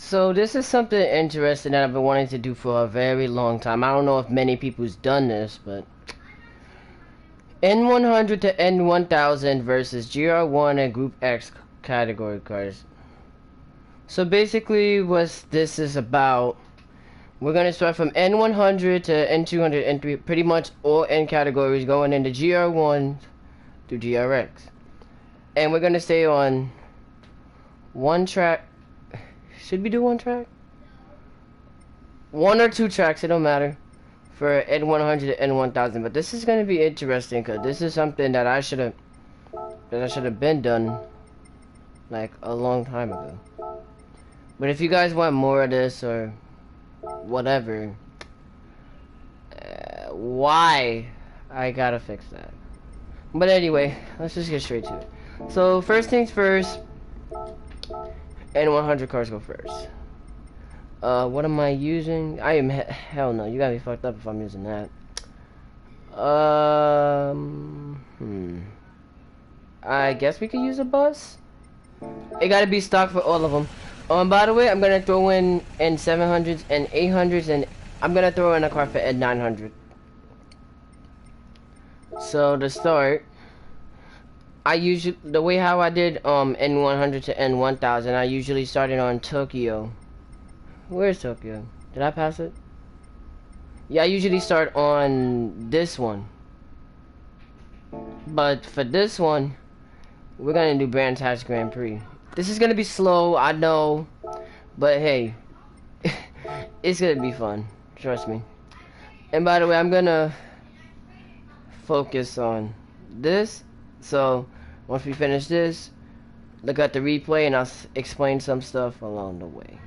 So this is something interesting that I've been wanting to do for a very long time. I don't know if many people's done this, but N100 to N1000 versus GR1 and Group X category cars. So basically what this is about, we're going to start from N100 to N200, N3, pretty much all N categories going into GR1 to GRX. And we're going to stay on one track. Should we do one track? One or two tracks, it don't matter, for N100 to N1000. But this is going to be interesting because this is something that I should have been done like a long time ago. But if you guys want more of this or whatever, why I gotta fix that. But anyway, let's just get straight to it. So first things first, N100 cars go first. What am I using? I am hell no. You gotta be fucked up if I'm using that. I guess we could use a bus. It gotta be stock for all of them. By the way, I'm gonna throw in N700s and 800s, and I'm gonna throw in a car for N900. So to start, I usually the way how I did N100 to N1000, I usually started on Tokyo. Where's Tokyo? Did I pass it? Yeah, I usually start on this one. But for this one, we're gonna do Brands Hatch Grand Prix. This is gonna be slow, I know, but hey, it's gonna be fun. Trust me. And by the way, I'm gonna focus on this. So once we finish this, look at the replay, and I'll explain some stuff along the way.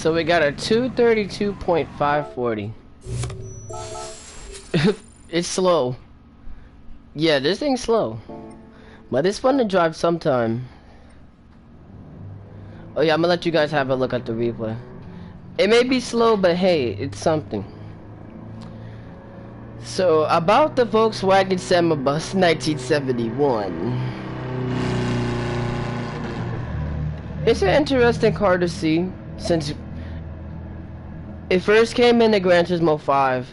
So we got a 232.540. It's slow. Yeah, this thing's slow. But it's fun to drive sometime. Oh yeah, I'm gonna let you guys have a look at the replay. It may be slow, but hey, it's something. So, about the Volkswagen Semibus 1971. It's an interesting car to see, since it first came in the Gran Turismo 5.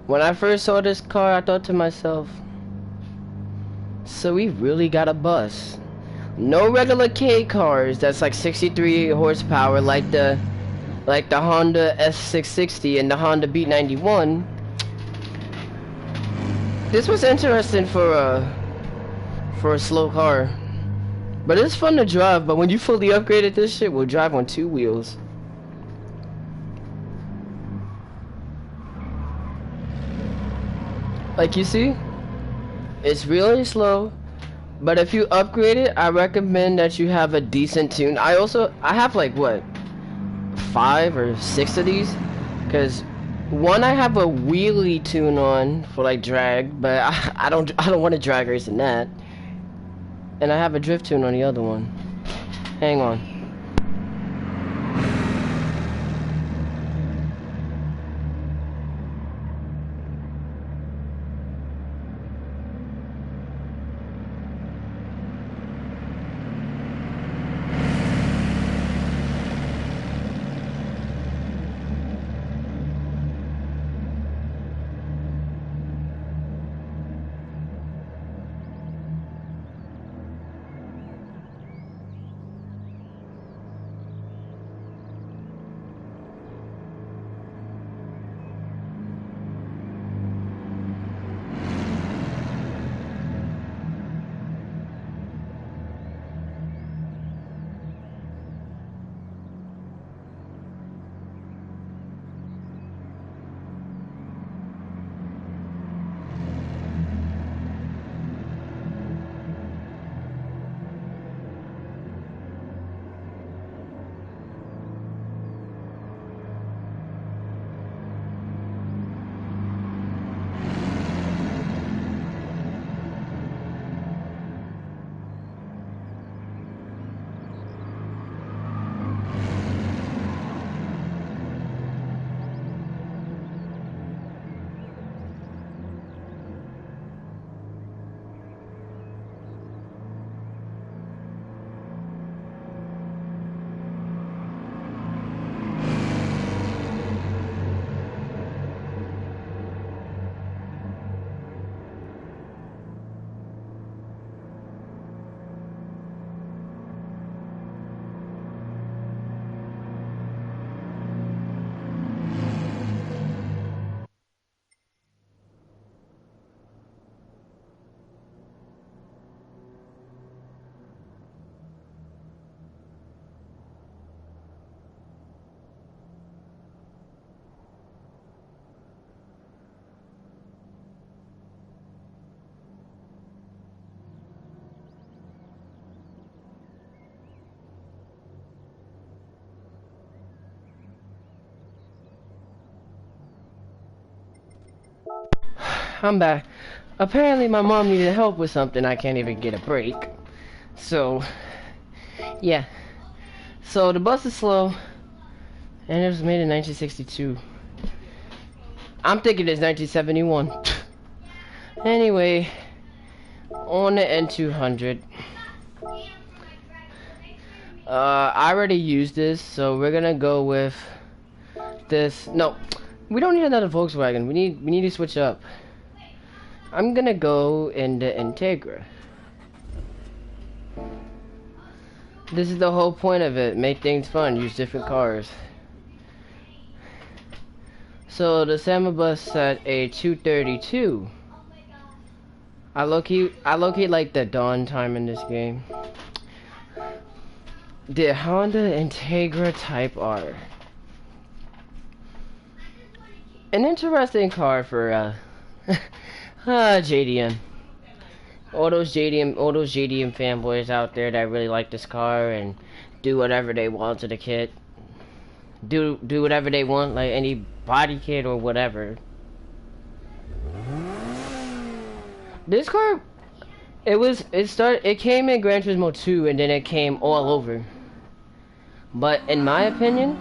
When I first saw this car, I thought to myself, so we really got a bus. No regular K cars that's like 63 horsepower like the Honda S660 and the Honda Beat 91. This was interesting for a slow car. But it's fun to drive, but when you fully upgraded, this shit will drive on 2 wheels. Like you see, it's really slow. But if you upgrade it, I recommend that you have a decent tune. I have like what, 5 or 6 of these, because one I have a wheelie tune on for like drag, but I don't want to drag race in that. And I have a drift tune on the other one. Hang on. I'm back. Apparently my mom needed help with something. I can't even get a break. So, yeah. So the bus is slow. And it was made in 1962. I'm thinking it's 1971. Anyway, on the N200. I already used this, so we're gonna go with this. No, we don't need another Volkswagen. We need to switch up. I'm gonna go in the Integra. This is the whole point of it. Make things fun. Use different cars. So the Semibus at a 232. I low-key like the dawn time in this game. The Honda Integra Type R. An interesting car for JDM. All those JDM fanboys out there that really like this car and do whatever they want to the kit. do whatever they want, like any body kit or whatever. This car, it came in Gran Turismo 2 and then it came all over. But in my opinion,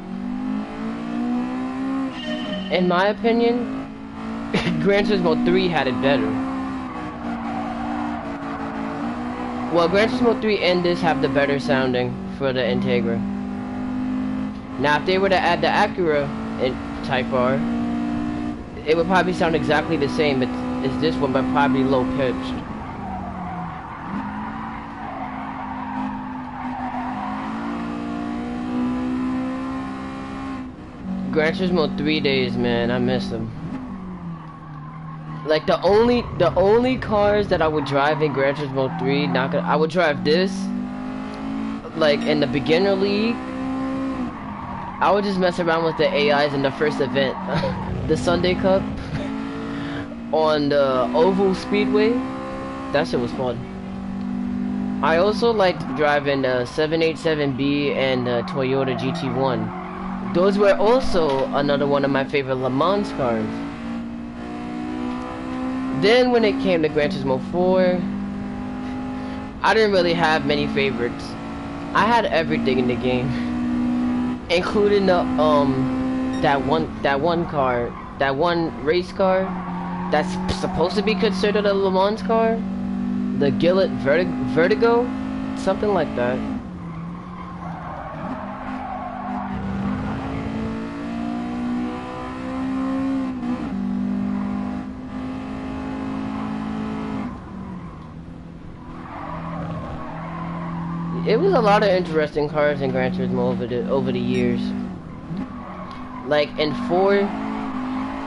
Gran Turismo 3 had it better. Well, Gran Turismo 3 and this have the better sounding for the Integra. Now, if they were to add the Acura in Type R, it would probably sound exactly the same as this one, but probably low pitched. Gran Turismo 3 days, man, I miss them. Like the only cars that I would drive in Gran Turismo 3, I would drive this, like in the beginner league. I would just mess around with the AIs in the first event, the Sunday Cup on the Oval Speedway. That shit was fun. I also liked driving the 787B and the Toyota GT1. Those were also another one of my favorite Le Mans cars. Then when it came to Gran Turismo 4, I didn't really have many favorites. I had everything in the game, including the that one race car that's supposed to be considered a Le Mans car, the Gillette Vertigo, something like that. It was a lot of interesting cars in Gran Turismo over the years. Like in 4,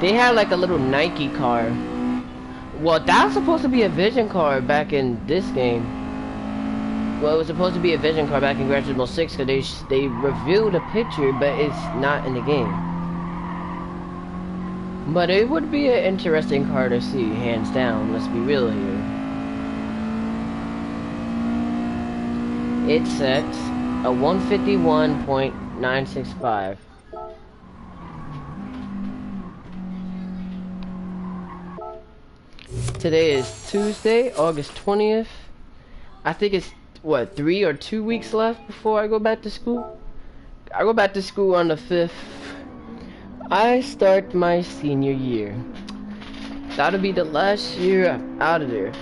they had like a little Nike car. Well, that was supposed to be a Vision car back in this game. Well, it was supposed to be a Vision car back in Gran Turismo 6 because they revealed a picture, but it's not in the game. But it would be an interesting car to see, hands down. Let's be real here. It sets a 151.965. Today is Tuesday, August 20th. I think it's, what, 3 or 2 weeks left before I go back to school? I go back to school on the 5th. I start my senior year. That'll be the last year I'm out of there.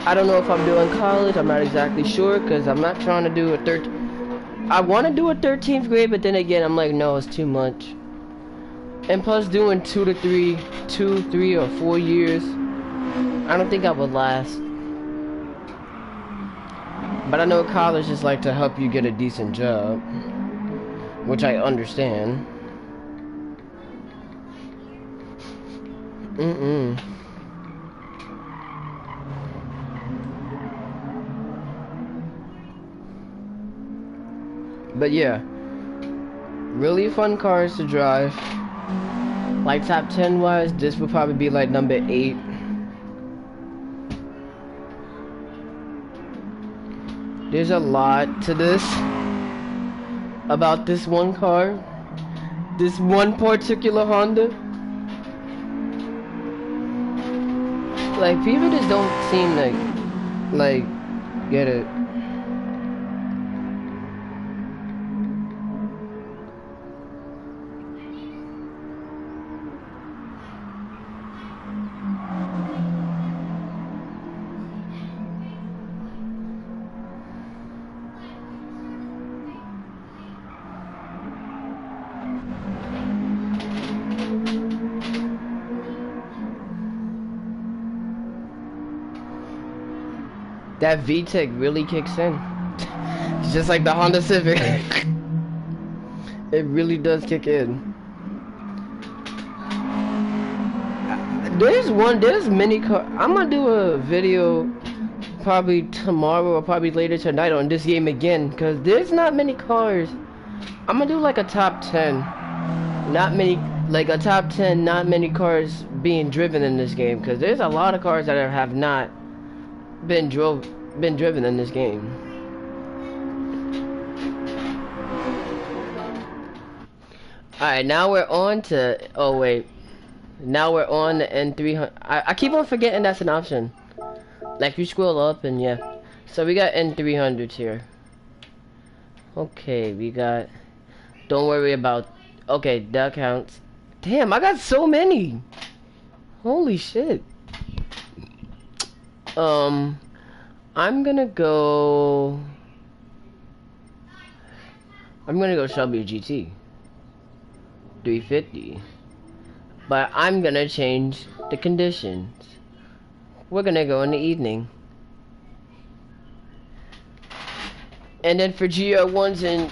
I don't know if I'm doing college. I'm not exactly sure because I'm not trying to do I want to do a 13th grade, but then again, I'm like, no, it's too much. And plus, doing 2, 3, or 4 years, I don't think I would last. But I know college is like to help you get a decent job, which I understand. But yeah, really fun cars to drive. Like top 10 wise, this would probably be like number 8. There's a lot to this about this one car, this one particular Honda. Like people just don't seem like get it. That VTEC really kicks in. It's just like the Honda Civic. It really does kick in. There's many cars. I'm gonna do a video probably tomorrow or probably later tonight on this game again, because there's not many cars. I'm gonna do like a top 10. Not many cars being driven in this game, because there's a lot of cars that have not been driven in this game. Alright, now we're on to, oh wait. Now we're on the N300. I keep on forgetting that's an option. Like you scroll up and yeah. So we got N300s here. Okay, we got, don't worry about, okay, that counts. Damn, I got so many. Holy shit. I'm gonna go Shelby GT 350, but I'm gonna change the conditions. We're gonna go in the evening, and then for GR1s and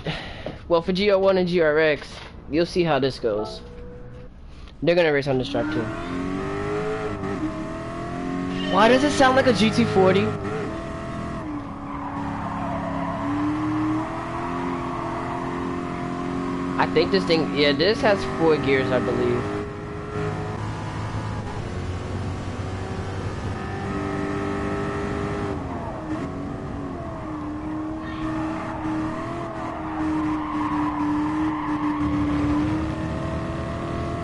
for GR1 and GRX, you'll see how this goes. They're gonna race on this track too. Why does it sound like a GT40? I think this thing, yeah, this has 4 gears, I believe.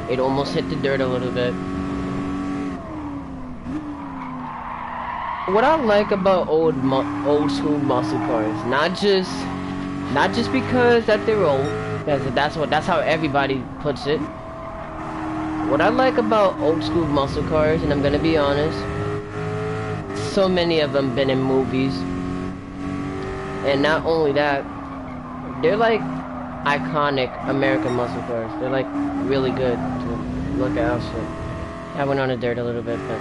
It almost hit the dirt a little bit. What I like about old school muscle cars, not just because that they're old, that's how everybody puts it. What I like about old school muscle cars, and I'm gonna be honest, so many of them been in movies, and not only that, they're like iconic American muscle cars. They're like really good to look at. So I went on the dirt a little bit, but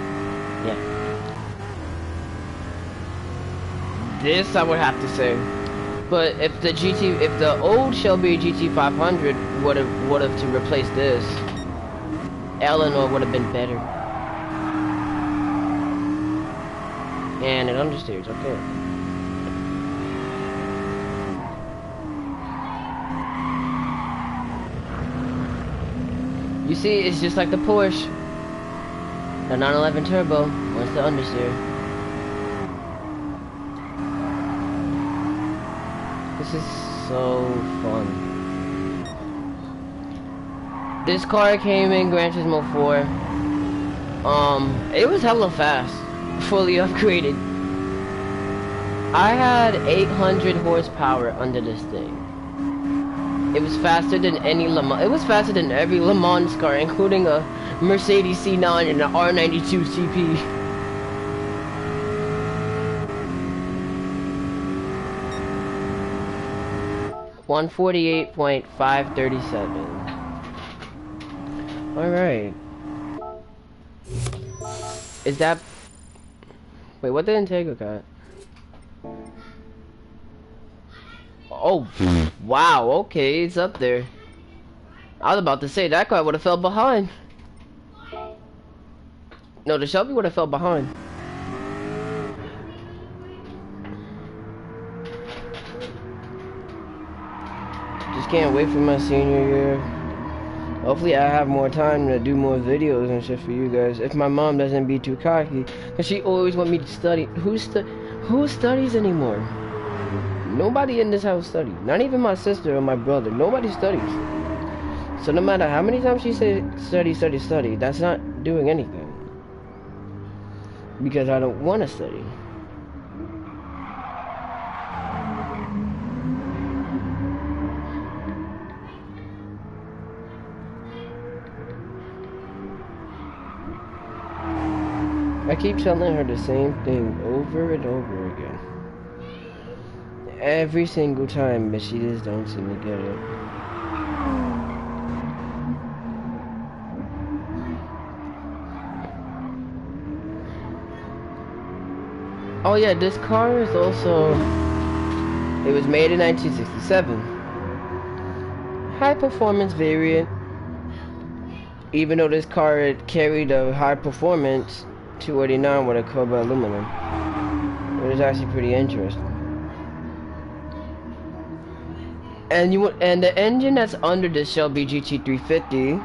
yeah. This I would have to say, but if the old Shelby GT500 would have to replace this, Eleanor would have been better. And it understeers, okay. You see, it's just like the Porsche. The 911 Turbo wants the understeer. This is so fun. This car came in Gran Turismo 4. It was hella fast, fully upgraded. I had 800 horsepower under this thing. It was faster than any Le Mans. It was faster than every Le Mans car, including a Mercedes C9 and an R92 CP. 148.537. Alright. Is that... Wait, what did Integra got? Oh, wow, okay, it's up there. I was about to say, that car would have fell behind. No, the Shelby would have fell behind. Just can't wait for my senior year. Hopefully I have more time to do more videos and shit for you guys. If my mom doesn't be too cocky. Cause she always want me to study. Who studies anymore? Nobody in this house studies. Not even my sister or my brother. Nobody studies. So no matter how many times she says study, that's not doing anything. Because I don't want to study. I keep telling her the same thing over and over again. Every single time, but she just don't seem to get it. Oh yeah, this car is also... It was made in 1967. High performance variant. Even though this car carried a high performance 289 with a cobalt aluminum. It was actually pretty interesting. And the engine that's under the Shelby GT350,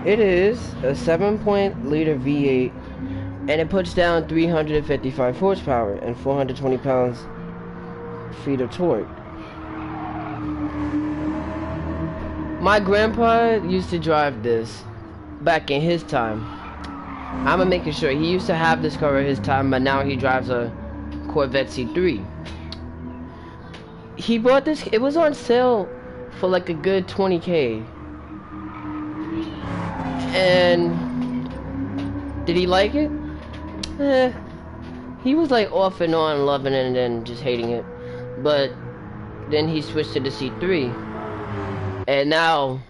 it is a 7-liter V8, and it puts down 355 horsepower and 420 pounds-feet of torque. My grandpa used to drive this back in his time. I'm making sure he used to have this car at his time, but now he drives a Corvette C3. He bought this, it was on sale for like a good 20K. And did he like it? He was like off and on loving it and then just hating it. But then he switched to the C3. And now,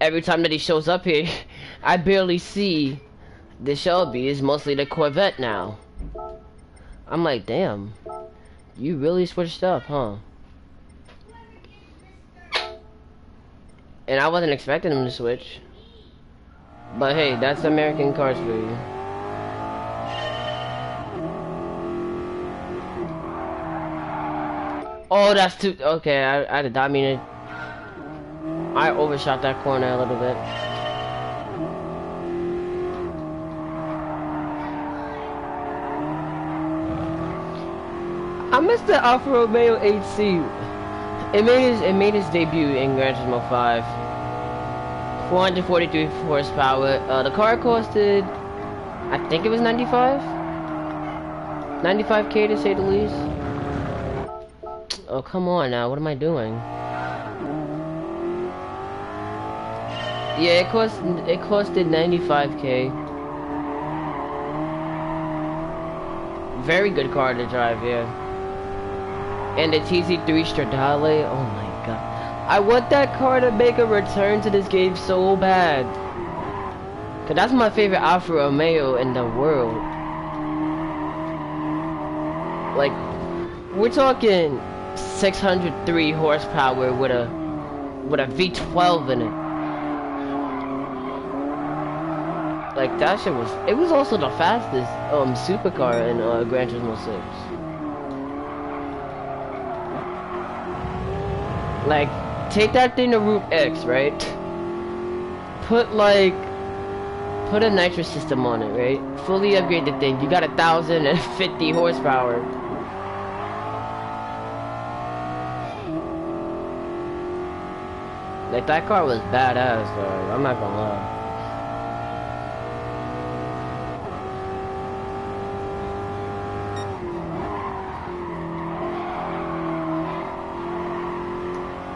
every time that he shows up here, I barely see the Shelby. It's mostly the Corvette now. I'm like, damn. You really switched up, huh? And I wasn't expecting him to switch. But hey, that's American cars for you. Oh, that's too... Okay, I did not mean it. I overshot that corner a little bit. I missed the Alfa Romeo 8C. It made its debut in Gran Turismo 5. 443 horsepower. The car costed, I think it was 95K to say the least. Oh, come on now, what am I doing? Yeah, it costed 95K. Very good car to drive, yeah. And the TZ3 Stradale, oh my god. I want that car to make a return to this game so bad. Cause that's my favorite Alfa Romeo in the world. Like, we're talking 603 horsepower with a V12 in it. Like that shit was. It was also the fastest supercar in Gran Turismo 6. Like, take that thing to Route X, right? Put a nitrous system on it, right? Fully upgrade the thing. You got 1,050 horsepower. Like, that car was badass, though. I'm not gonna lie.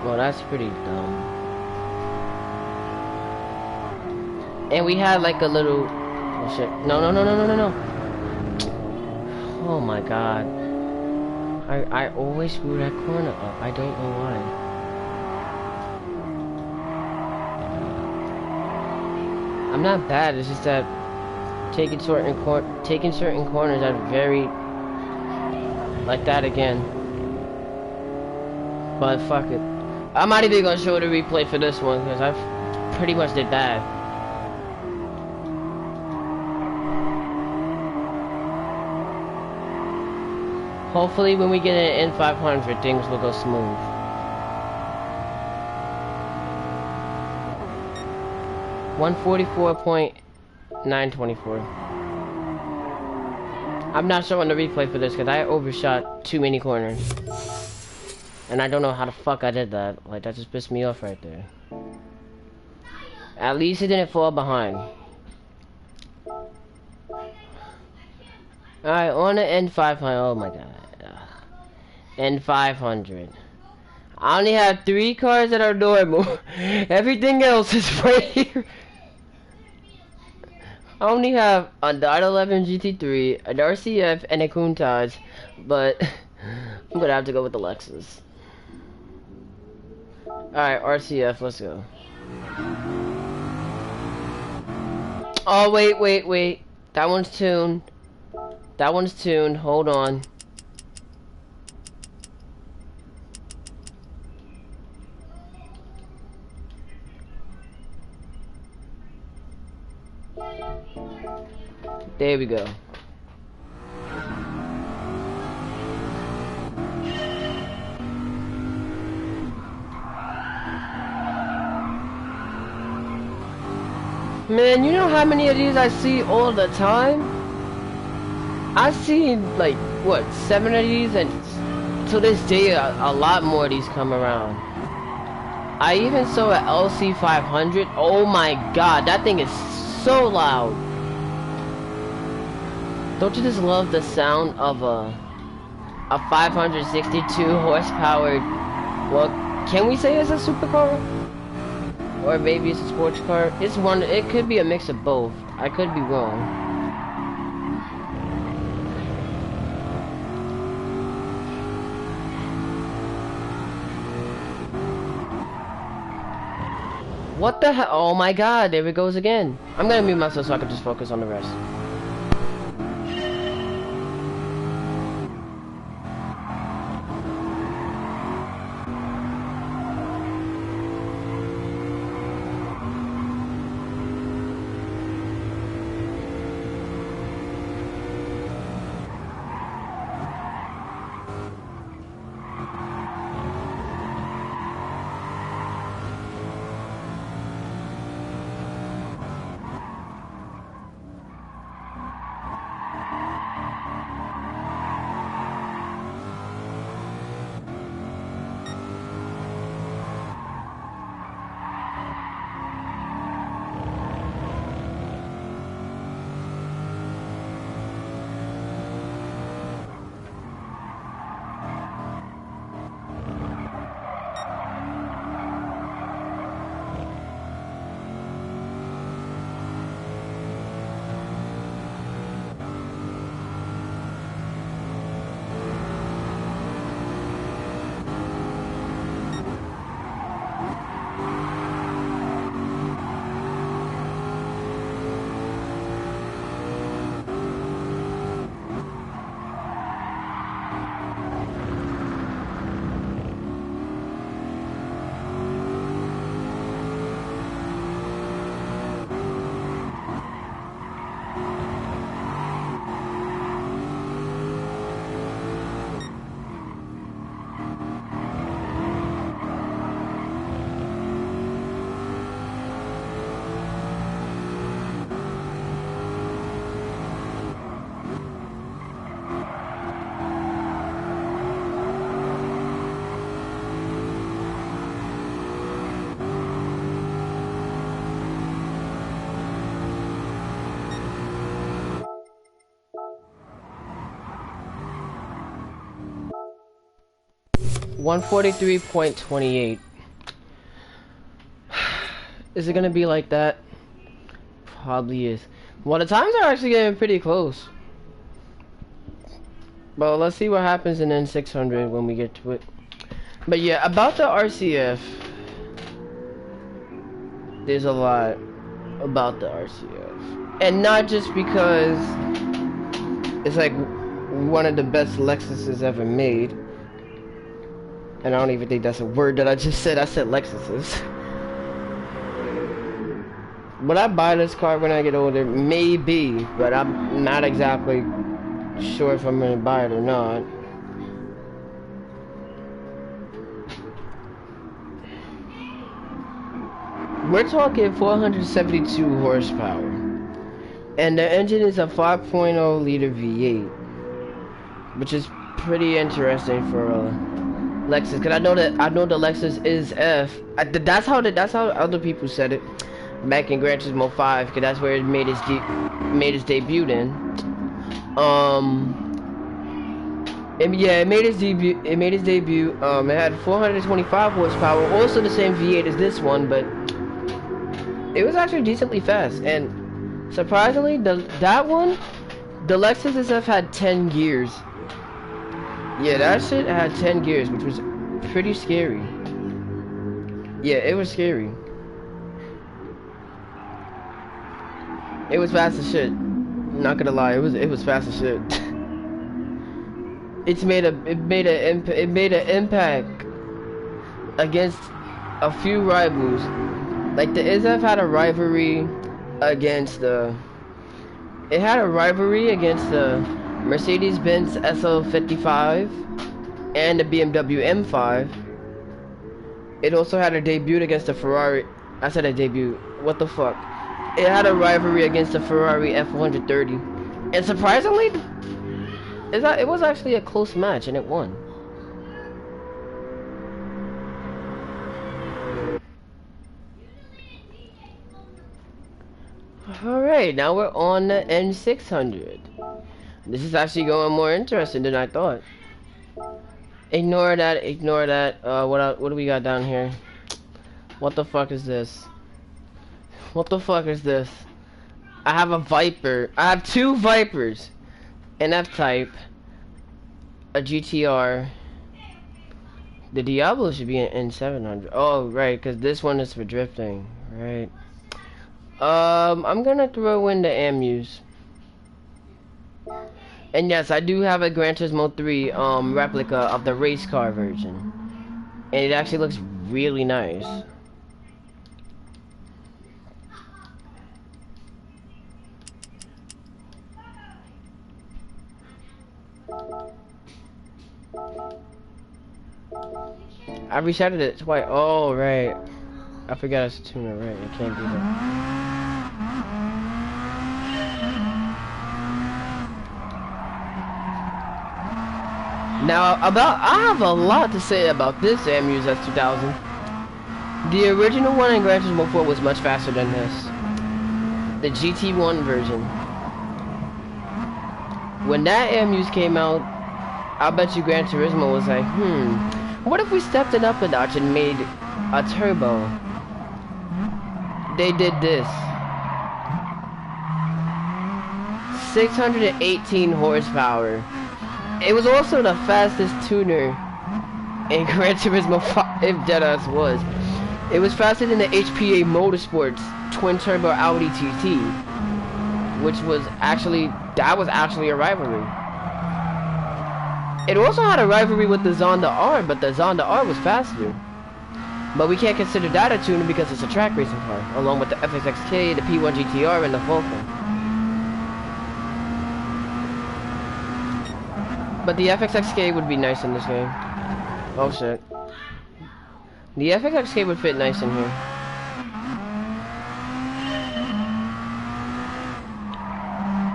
Well, that's pretty dumb. And we had like a little... Oh shit. No. Oh my god. I always screw that corner up. I don't know why. I'm not bad, it's just that taking certain corners are very... like that again. But fuck it. I'm not even gonna show the replay for this one because I pretty much did bad. Hopefully when we get an N500 things will go smooth. $144.924. I'm not showing the replay for this because I overshot too many corners. And I don't know how the fuck I did that. Like, that just pissed me off right there. At least it didn't fall behind. Alright, on the N500. Oh my god. N500. I only have 3 cars that are normal. Everything else is right here. I only have a .11 GT3, an RCF, and a Countach. But I'm gonna have to go with the Lexus. Alright, RCF, let's go. Oh, wait. That one's tuned. Hold on. There we go. Man, you know how many of these I see all the time? I've seen like, what, 7 of these, and to this day a lot more of these come around. I even saw a LC 500. Oh my god, that thing is so loud. Don't you just love the sound of a 562 horsepower? Well, can we say it's a supercar? Or maybe it's a sports car? It's one. It could be a mix of both. I could be wrong. What the hell? Oh my god, there it goes again. I'm gonna mute myself so I can just focus on the rest. $143.28. Is it gonna be like that? Probably is. Well, the times are actually getting pretty close. But let's see what happens in N600 when we get to it. But yeah, about the RCF, there's a lot about the RCF. And not just because it's like one of the best Lexuses ever made. And I don't even think that's a word that I just said. I said Lexuses. Would I buy this car when I get older? Maybe, but I'm not exactly sure if I'm gonna buy it or not. We're talking 472 horsepower. And the engine is a 5.0 liter V8. Which is pretty interesting for a Lexus, cause I know the Lexus is F. That's how other people said it back in Gran Turismo 5, cause that's where it made its debut in. It made its debut. It had 425 horsepower, also the same V8 as this one, but it was actually decently fast. And surprisingly, the Lexus SF had 10 gears. Yeah, that shit had 10 gears, which was pretty scary. Yeah, it was scary. It was fast as shit. Not gonna lie, it was fast as shit. It made an impact against a few rivals. Like the ISF had a rivalry against the. It had a rivalry against the Mercedes-Benz SL55 and the BMW M5. It also had a debut against the Ferrari. I said a debut. What the fuck? It had a rivalry against the Ferrari F130. And surprisingly, it was actually a close match and it won. Alright, now we're on the N600. This is actually going more interesting than I thought. Ignore that, ignore that. What do we got down here? What the fuck is this? What the fuck is this? I have a Viper. I have two Vipers. An F-Type. A GTR. The Diablo should be an N700. Oh, right, because this one is for drifting. Right. I'm gonna throw in the Amus. And yes, I do have a Gran Turismo 3 replica of the race car version. And it actually looks really nice. I resetted it twice. Oh, right. I forgot it's a tuner, right? I can't do that. Now, I have a lot to say about this Amus S2000. The original one in Gran Turismo 4 was much faster than this. The GT1 version. When that Amus came out, I bet you Gran Turismo was like, what if we stepped it up a notch and made a turbo? They did this. 618 horsepower. It was also the fastest tuner in Gran Turismo 5, if Deadass was. It was faster than the HPA Motorsports twin turbo Audi TT, which was actually, that was actually a rivalry. It also had a rivalry with the Zonda R, but the Zonda R was faster. But we can't consider that a tuner because it's a track racing car, along with the FXXK, the P1 GTR, and the Vulcan. But the FXXK would be nice in this game. Oh shit. The FXXK would fit nice in here.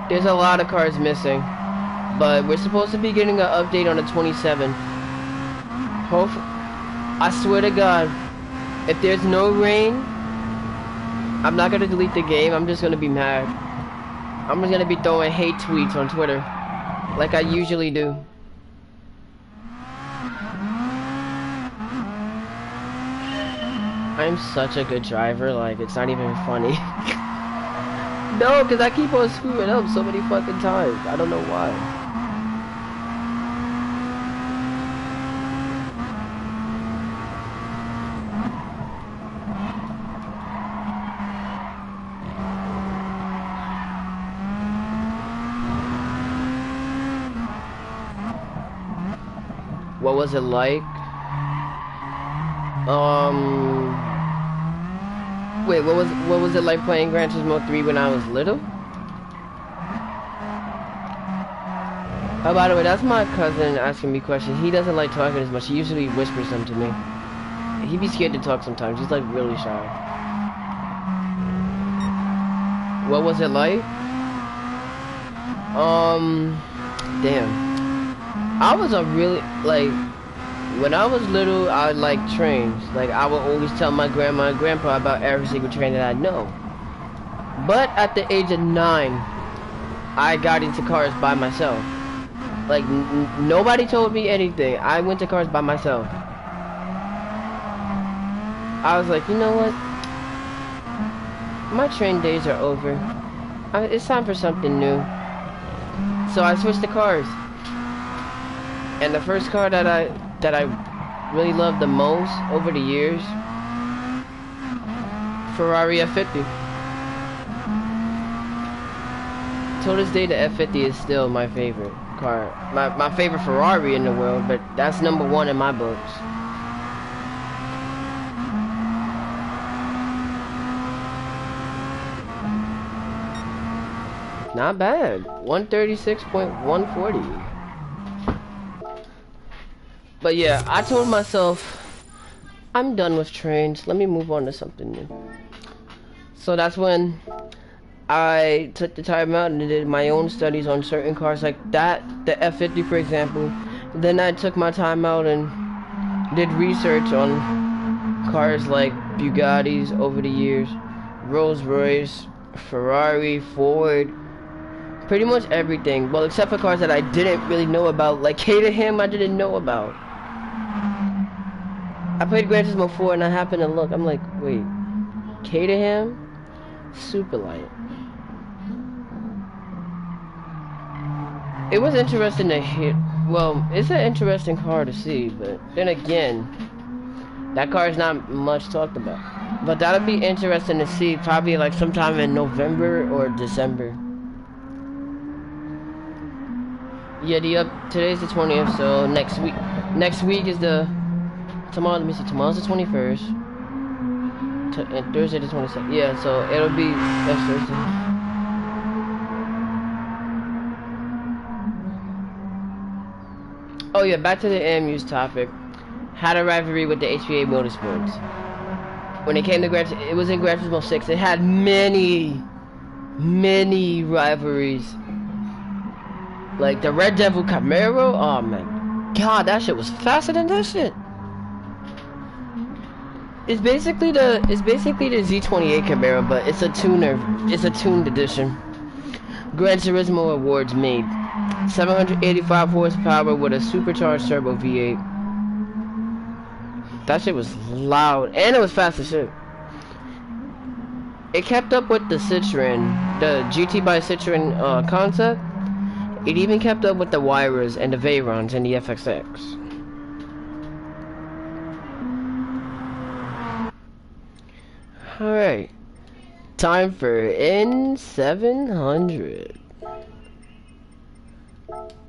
There's a lot of cars missing. But we're supposed to be getting an update on the 27th. I swear to God, if there's no rain, I'm not gonna delete the game. I'm just gonna be mad. I'm just gonna be throwing hate tweets on Twitter, like I usually do. I'm such a good driver, like it's not even funny. No, because I keep on screwing up so many fucking times. I don't know why. What was it like? Wait, what was it like playing Gran Turismo 3 when I was little? Oh, by the way, that's my cousin asking me questions. He doesn't like talking as much. He usually whispers them to me. He'd be scared to talk sometimes. He's like really shy. What was it like? Damn. I was a really, like, when I was little, I liked trains. Like, I would always tell my grandma and grandpa about every single train that I know. But at the age of 9, I got into cars by myself. Like, nobody told me anything. I went to cars by myself. I was like, you know what? My train days are over. It's time for something new. So I switched to cars. And the first car that I really loved the most over the years, Ferrari F50. Till this day, the F50 is still my favorite car. My favorite Ferrari in the world, but that's #1 in my books. Not bad. 136.140. But yeah, I told myself, I'm done with trains. Let me move on to something new. So that's when I took the time out and did my own studies on certain cars like that, the F50 for example. Then I took my time out and did research on cars like Bugattis over the years, Rolls Royce, Ferrari, Ford, pretty much everything. Well, except for cars that I didn't really know about, like Caterham, I didn't know about. I played Gran Turismo 4 and I happened to look. I'm like, wait, Caterham, super light. It was interesting to hear. Well, it's an interesting car to see, but then again, that car is not much talked about. But that'll be interesting to see, probably like sometime in November or December. Yeah, today's the 20th, so next week is the, tomorrow, let me see, tomorrow's the 21st, and Thursday the 22nd, yeah, so it'll be next Thursday. Oh yeah, back to the AMU's topic. Had a rivalry with the HPA Motorsports. When it came to it was in Gran Turismo 6, it had many rivalries. Like the Red Devil Camaro, oh man, God, that shit was faster than that shit. It's basically the Z28 Camaro, but it's a tuner. It's a tuned edition. Gran Turismo Awards made 785 horsepower with a supercharged turbo V8. That shit was loud, and it was fast as shit. It kept up with the Citroen, the GT by Citroen concept. It even kept up with the Wyras and the Veyrons and the FXX. Alright. Time for N700.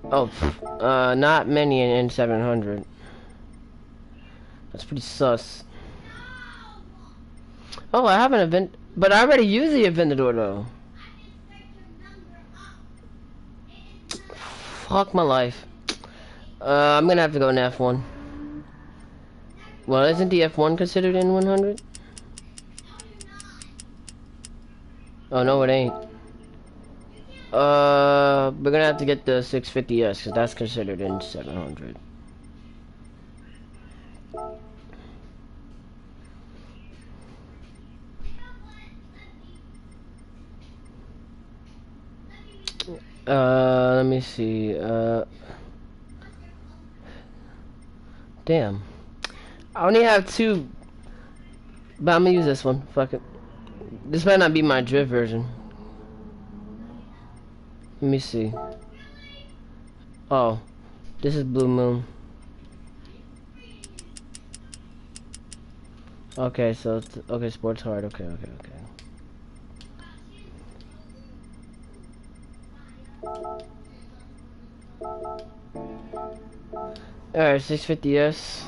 Oh, not many in N700. That's pretty sus. Oh, I have an event, but I already used the Aventador though. Fuck my life. I'm gonna have to go in F1. Well, isn't the F1 considered N100? Oh no, it ain't. We're gonna have to get the 650S because that's considered N700. Let me see. Damn. I only have two, but I'm gonna use this one. Fuck it. This might not be my drift version. Let me see. Oh, this is Blue Moon. Okay, so it's, okay, sports hard. Okay. Alright, 650S.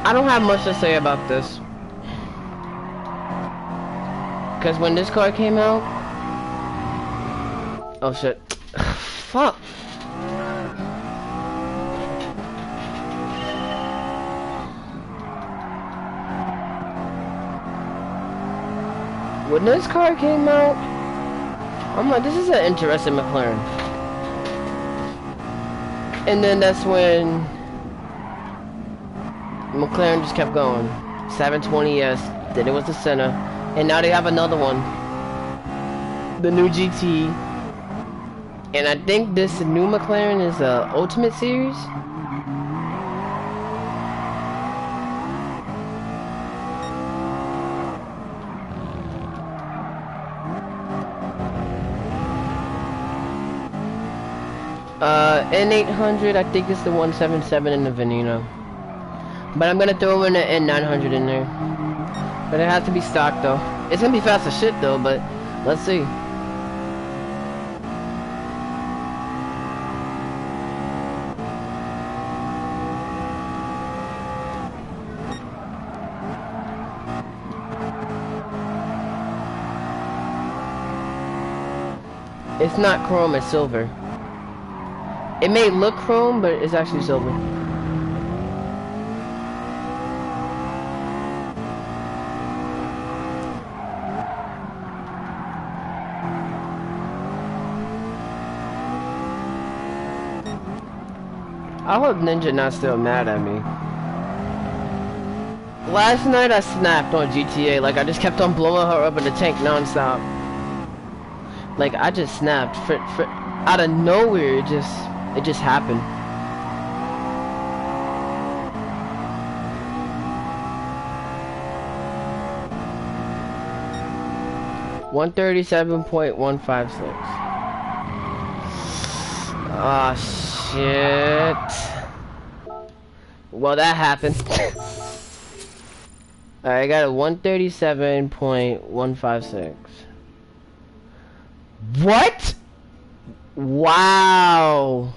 I don't have much to say about this. Because when this car came out... Oh shit. Fuck. When this car came out, I'm like, this is an interesting McLaren. And then that's when McLaren just kept going. 720S, then it was the Senna, and now they have another one, the new GT. And I think this new McLaren is a Ultimate Series. N800, I think it's the 177 in the Veneno. But I'm gonna throw in an N900 in there. But it has to be stock though. It's gonna be fast as shit though, but let's see. It's not chrome, it's silver. It may look chrome, but it's actually silver. I hope Ninja not still mad at me. Last night I snapped on GTA. Like I just kept on blowing her up in the tank non-stop. Like I just snapped for out of nowhere. It just happened. $137.156. Ah, shit. Well, that happened. Alright, I got a 137.156. What? Wow.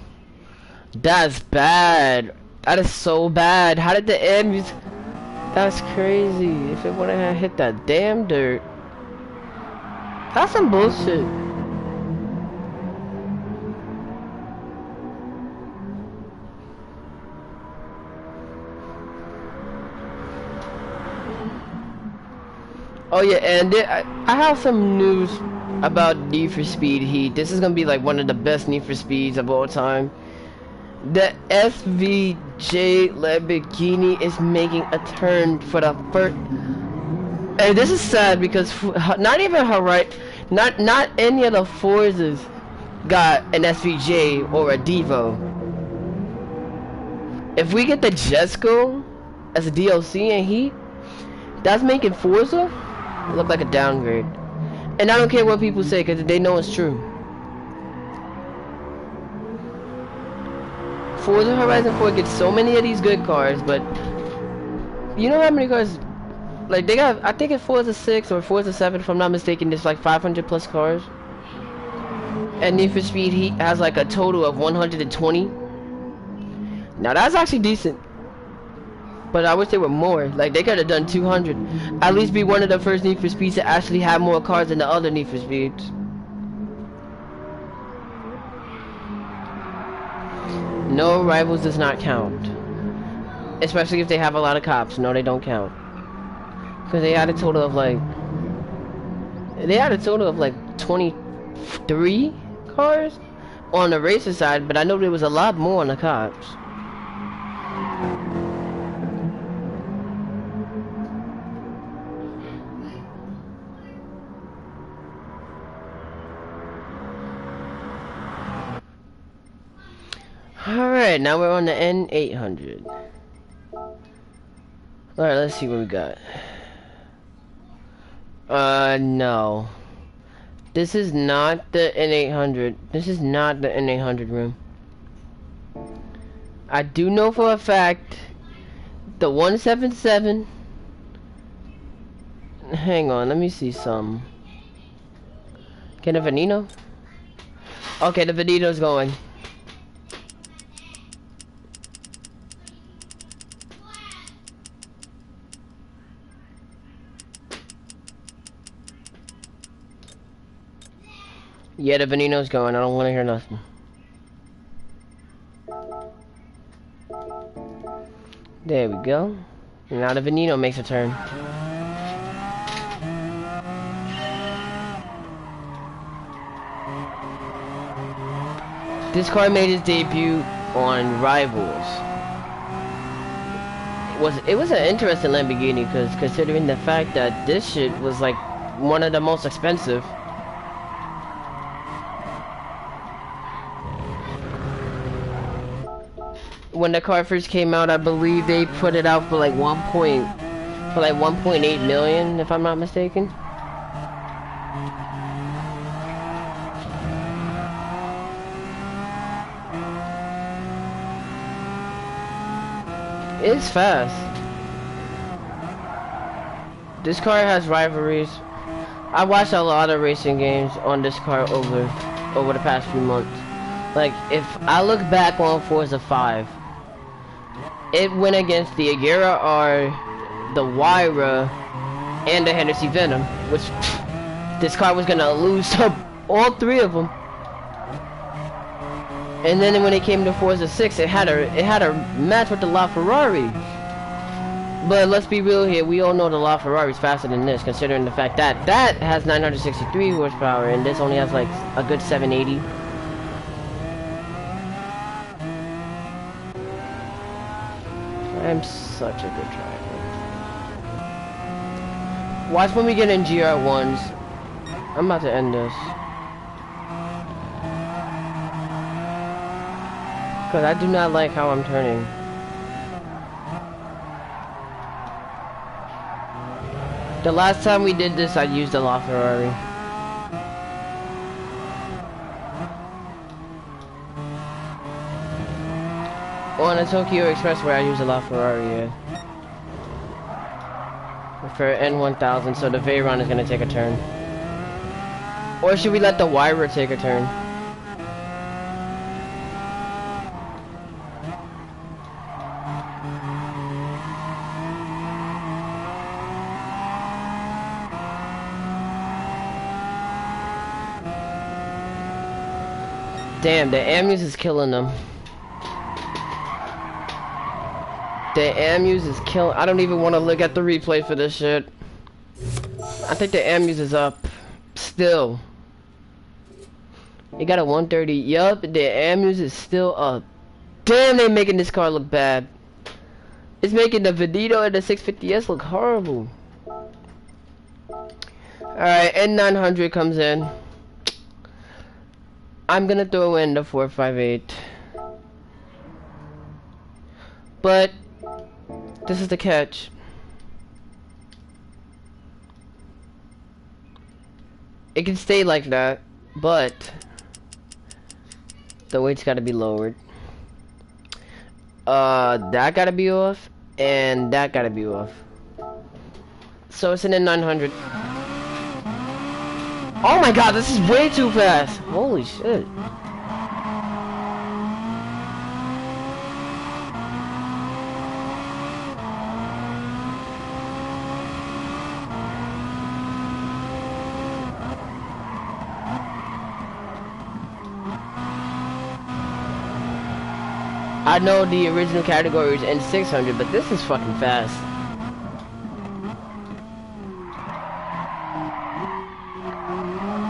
That's bad. That is so bad. How did the M... That's crazy. If it wouldn't have hit that damn dirt. That's some bullshit. Oh yeah, and I have some news about Need for Speed Heat. This is gonna be like one of the best Need for Speeds of all time. The SVJ Lamborghini is making a turn for the first. And this is sad because not even not any of the Forzas got an SVJ or a Devo. If we get the Jesco as a DLC in Heat, that's making Forza look like a downgrade. And I don't care what people say because they know it's true. Forza Horizon 4 gets so many of these good cars, but you know how many cars? Like they got, I think it's Forza 6 or Forza 7, if I'm not mistaken, there's like 500 plus cars. And Need for Speed Heat has like a total of 120. Now that's actually decent. But I wish they were more. Like they could have done 200. At least be one of the first Need for Speeds to actually have more cars than the other Need for Speeds. No rivals does not count. Especially if they have a lot of cops. No, they don't count. Because they had a total of like... They had a total of like 23 cars on the racer side, but I know there was a lot more on the cops. Alright, now we're on the N800. Alright, let's see what we got. No. This is not the N800. This is not the N800 room. I do know for a fact the 177. Hang on, let me see some. Can a Veneno? Okay, the Veneno's going. Yeah, the Veneno's going. I don't want to hear nothing. There we go. Now the Veneno makes a turn. This car made its debut on Rivals. It was an interesting Lamborghini because considering the fact that this shit was like one of the most expensive. When the car first came out, I believe they put it out for like 1.8 million, if I'm not mistaken. It's fast. This car has rivalries. I watched a lot of racing games on this car over the past few months. Like, if I look back on Forza 5, it went against the Agera R, the Wyra, and the Hennessy Venom, which this car was gonna lose to all three of them. And then when it came to Forza 6, it had a match with the LaFerrari. But let's be real here, we all know the LaFerrari's faster than this, considering the fact that that has 963 horsepower and this only has like a good 780. I'm such a good driver. Watch when we get in GR1s. I'm about to end this. Cause I do not like how I'm turning. The last time we did this, I used a LaFerrari. On the Tokyo Expressway, I used a LaFerrari, yeah. For N1000, so the Veyron is gonna take a turn. Or should we let the Wyra take a turn? Damn, the Amuse is killing them. The Amuse is killing. I don't even want to look at the replay for this shit. I think the Amuse is up. Still. It got a 130. Yup, the Amuse is still up. Damn, they making this car look bad. It's making the Venito and the 650S look horrible. Alright, N900 comes in. I'm gonna throw in the 458. But this is the catch. It can stay like that, but the weight's gotta be lowered. That gotta be off, and that gotta be off. So it's in the 900. Oh my god, this is way too fast! Holy shit. I know the original category is N600, but this is fucking fast.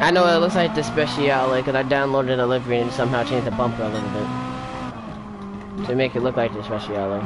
I know it looks like the Speciale, because I downloaded a livery and somehow changed the bumper a little bit to make it look like the Speciale.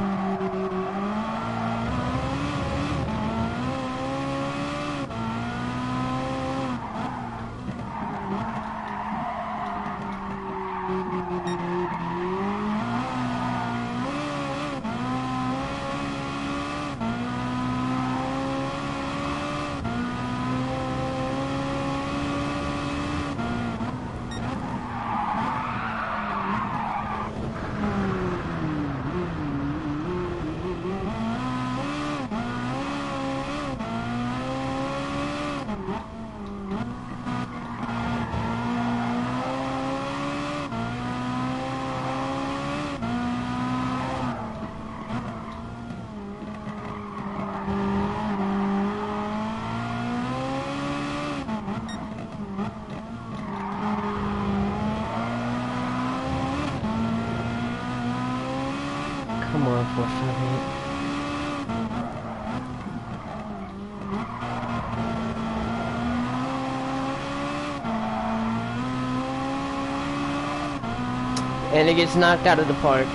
Come on, 458. And it gets knocked out of the park.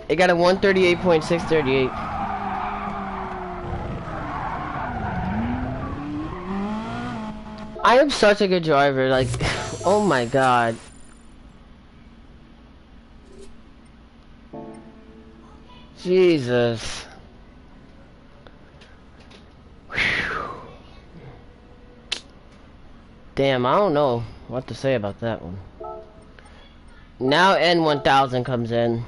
It got a 138.638. I am such a good driver, like, oh my god. Jesus. Whew. Damn, I don't know what to say about that one. Now N1000 comes in.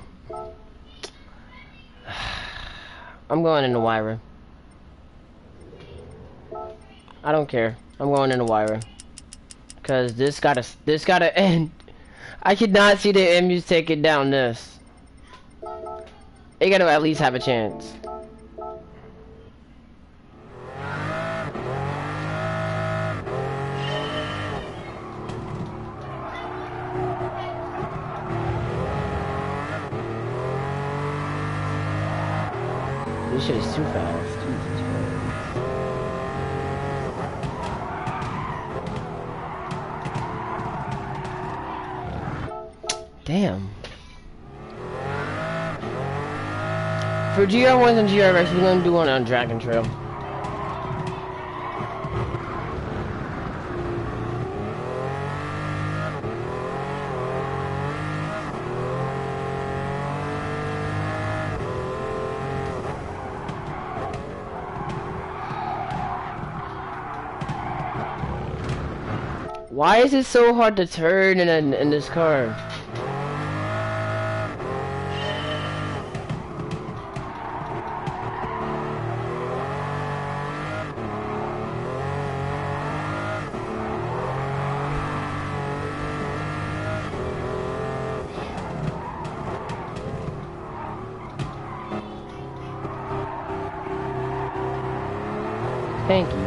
I'm going into Wyra. I don't care. I'm going into Wyra. Cause this gotta end. I could not see the Amuse taking down this. They gotta at least have a chance. This shit is too fast. Jesus Christ. Damn. For for GR1s and GRX, we're gonna do one on Dragon Trail. Why is it so hard to turn in this car? Thank you.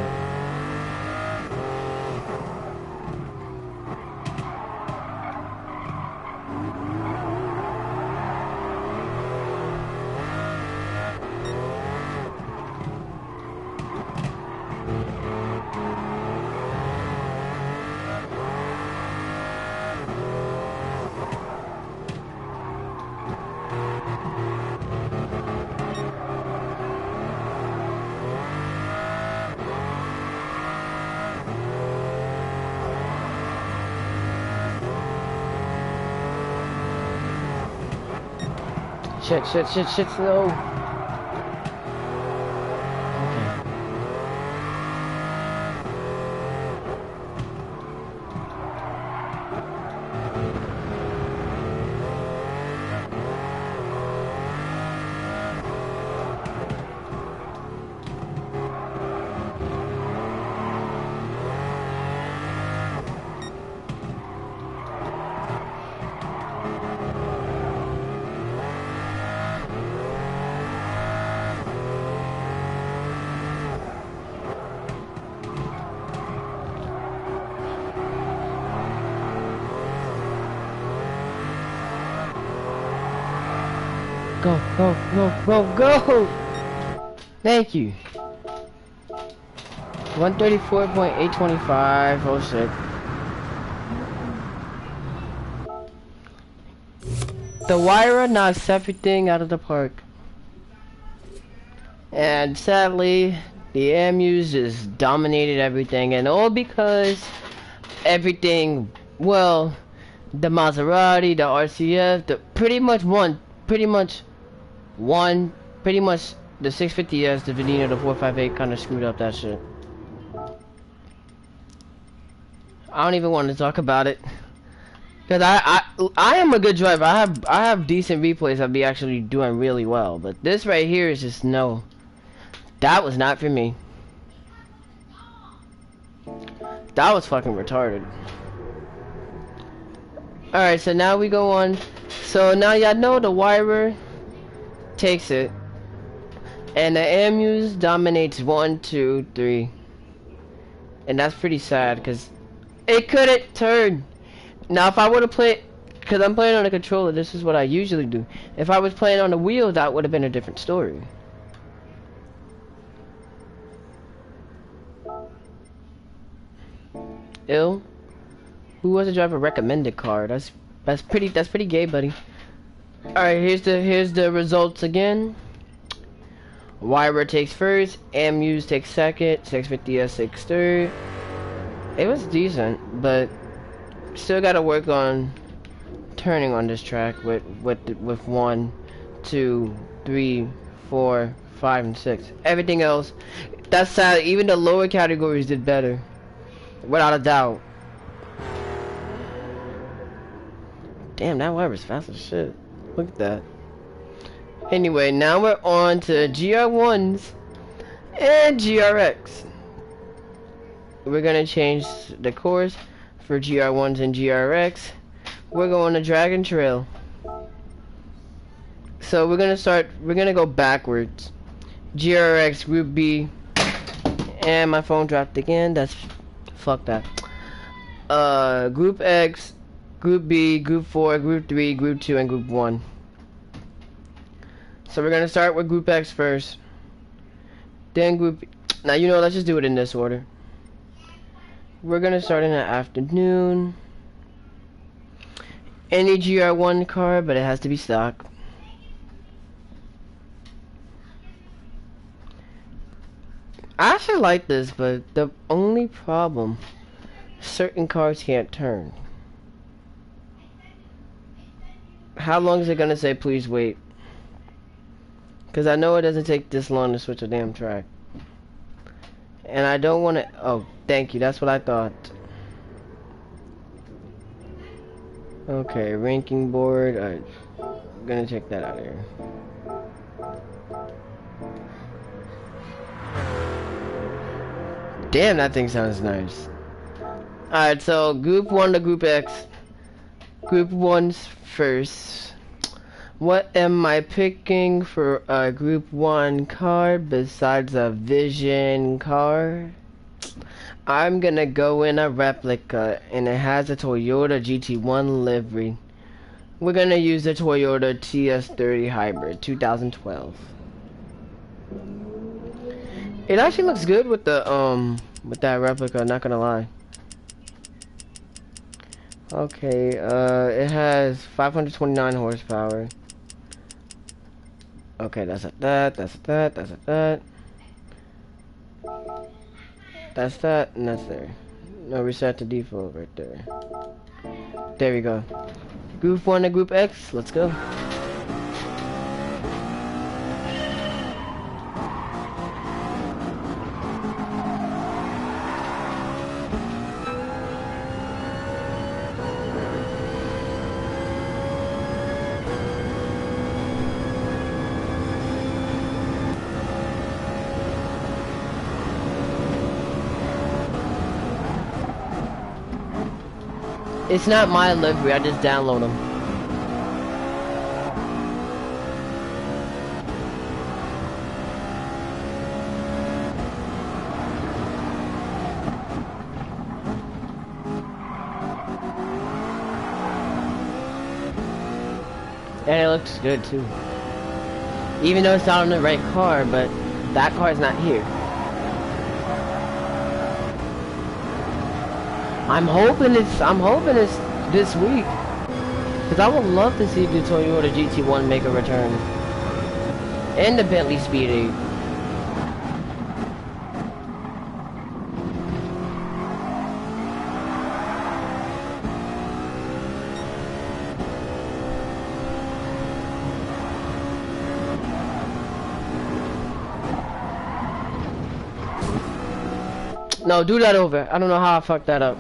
Shit, slow. Okay. Go! Thank you. 134.825. Oh shit. The Wyra knocks everything out of the park. And sadly, the AMUs just dominated everything, and all because everything, well, the Maserati, the RCF, pretty much the 650S, the Veneno, the 458 kind of screwed up that shit. I don't even want to talk about it, cause I am a good driver. I have decent replays. I'd be actually doing really well, but this right here is just no. That was not for me. That was fucking retarded. Alright, so now we go on. So now y'all know the Wyra takes it. And the AMUs dominates 1, 2, 3. And that's pretty sad, because it couldn't turn. Now if I would have played, because I'm playing on a controller, this is what I usually do. If I was playing on the wheel, that would have been a different story. Ill? Who was to drive a recommended car? That's pretty gay, buddy. Alright, here's the results again. Wyra takes first, AMUs takes second, 650S takes third. It was decent, but still gotta work on turning on this track with 1, 2, 3, 4, 5, and 6. Everything else, that's sad. Even the lower categories did better, without a doubt. Damn, that Wyra's fast as shit. Look at that. Anyway, now we're on to GR1s and GRX. We're gonna change the course for GR1s and GRX. We're going to Dragon Trail. So we're gonna go backwards. GRX Group B. And my phone dropped again. Fuck that. Group X, Group B, Group 4, Group 3, Group 2, and Group 1. So we're gonna start with Group X first. Then Group B. Now, you know, let's just do it in this order. We're gonna start in the afternoon. Any GR1 car, but it has to be stock. I actually like this, but the only problem, certain cars can't turn. How long is it gonna say please wait? Because I know it doesn't take this long to switch a damn track. And I don't want to... Oh, thank you. That's what I thought. Okay, ranking board. I'm gonna check that out here. Damn, that thing sounds nice. Alright, so Group 1 to Group X. Group 1's first. What am I picking for a Group 1 car besides a Vision car? I'm gonna go in a replica, and it has a Toyota GT1 livery. We're gonna use the Toyota TS30 Hybrid 2012. It actually looks good with the with that replica, not gonna lie. Okay, it has 529 horsepower. Okay, that's that, that's that, that's that. That's that, and that's there. No, reset to default right there. There we go. Group 1 to Group X, let's go. It's not my livery, I just download them. And it looks good too. Even though it's not on the right car, but that car is not here. I'm hoping it's this week. Cause I would love to see the Toyota GT1 make a return. And the Bentley Speed 8. No, do that over. I don't know how I fucked that up.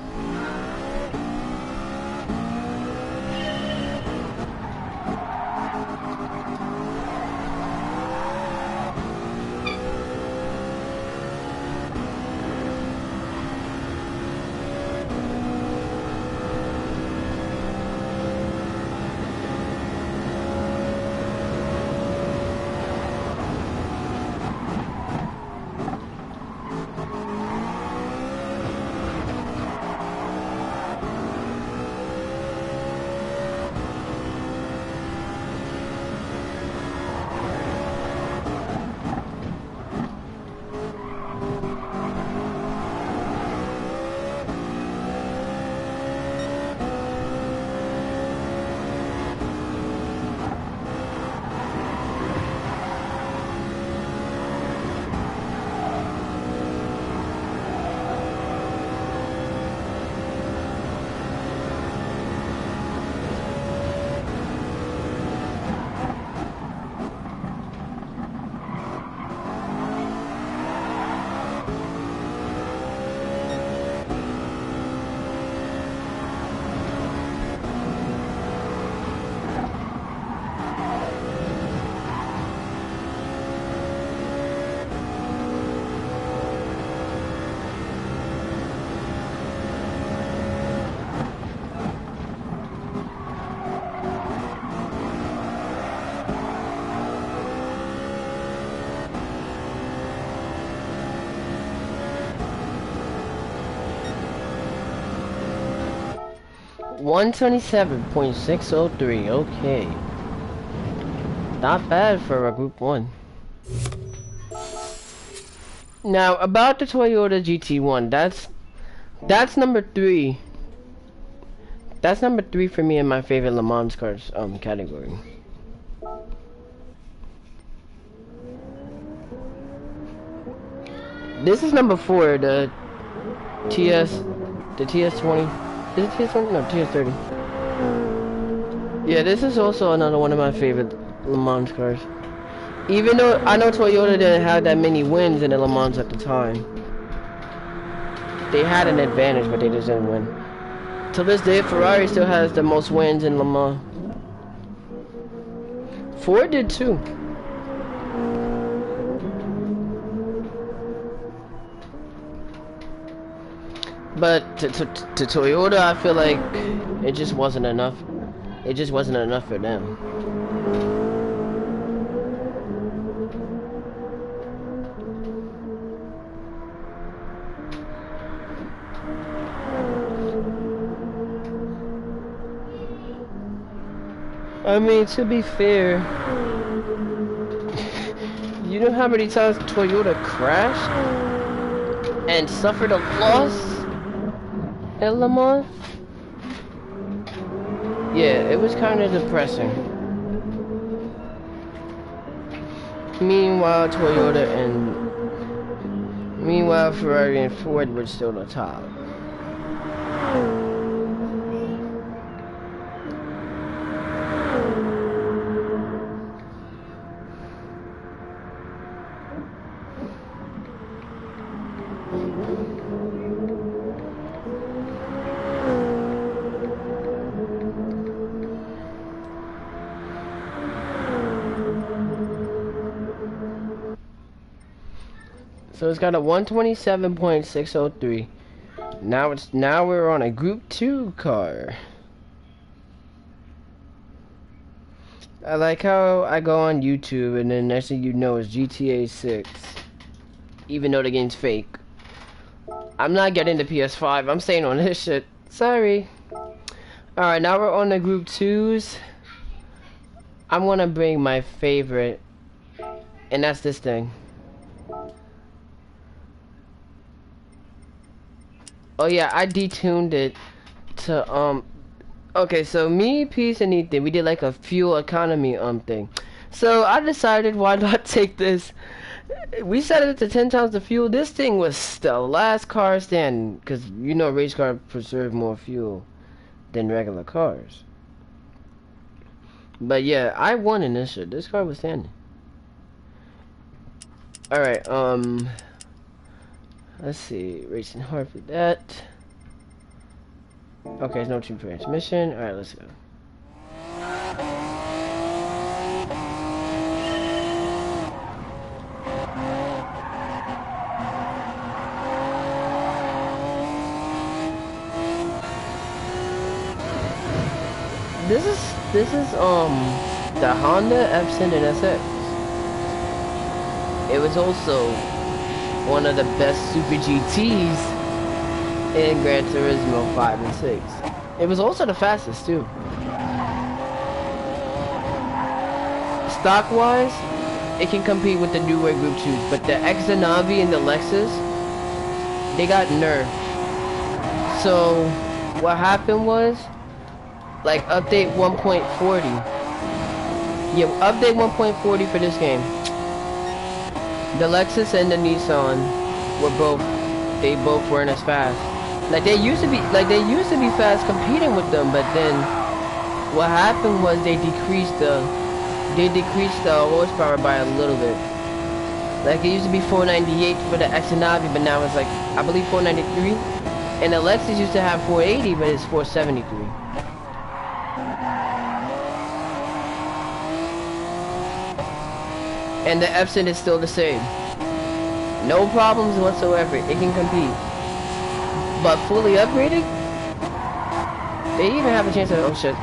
$127.603, okay. Not bad for a Group 1. Now, about the Toyota GT1, that's number 3. That's number 3 for me in my favorite Le Mans cars category. This is number 4, the TS20. Is it TS20? No, TS30. Yeah, this is also another one of my favorite Le Mans cars. Even though I know Toyota didn't have that many wins in the Le Mans at the time. They had an advantage, but they just didn't win. To this day, Ferrari still has the most wins in Le Mans. Ford did too. But to Toyota, I feel like it just wasn't enough. It just wasn't enough for them. I mean, to be fair, you know how many times Toyota crashed and suffered a loss at Le Mans? Yeah, it was kind of depressing. Meanwhile, Ferrari and Ford were still the top. So it's got a 127.603. Now we're on a Group 2 car. I like how I go on YouTube and then next thing you know is GTA 6. Even though the game's fake. I'm not getting the PS5. I'm staying on this shit. Sorry. Alright, now we're on the Group 2s. I'm gonna bring my favorite. And that's this thing. Oh yeah, I detuned it to okay, so me, Peace, and Ethan, we did like a fuel economy thing. So I decided why not take this. We set it to 10 times the fuel. This thing was the last car standing, because you know race cars preserve more fuel than regular cars. But yeah, I won in this shit. This car was standing. Alright, let's see, racing hard for that. Okay, there's no tube transmission. Alright, let's go. This is the Honda Epson and SX. It was also one of the best Super GTs in Gran Turismo 5 and 6. It was also the fastest too. Stock-wise, it can compete with the newer Group 2s, but the Exanavi and the Lexus, they got nerfed. So, what happened was, like, update 1.40. Yeah, update 1.40 for this game. The Lexus and the Nissan were both weren't as fast. Like they used to be fast competing with them, but then what happened was they decreased the horsepower by a little bit. Like it used to be 498 for the Exanavi, but now it's like I believe 493. And the Lexus used to have 480, but it's 473. And the Epson is still the same. No problems whatsoever. It can compete. But fully upgraded? They even have a chance of... Oh shit.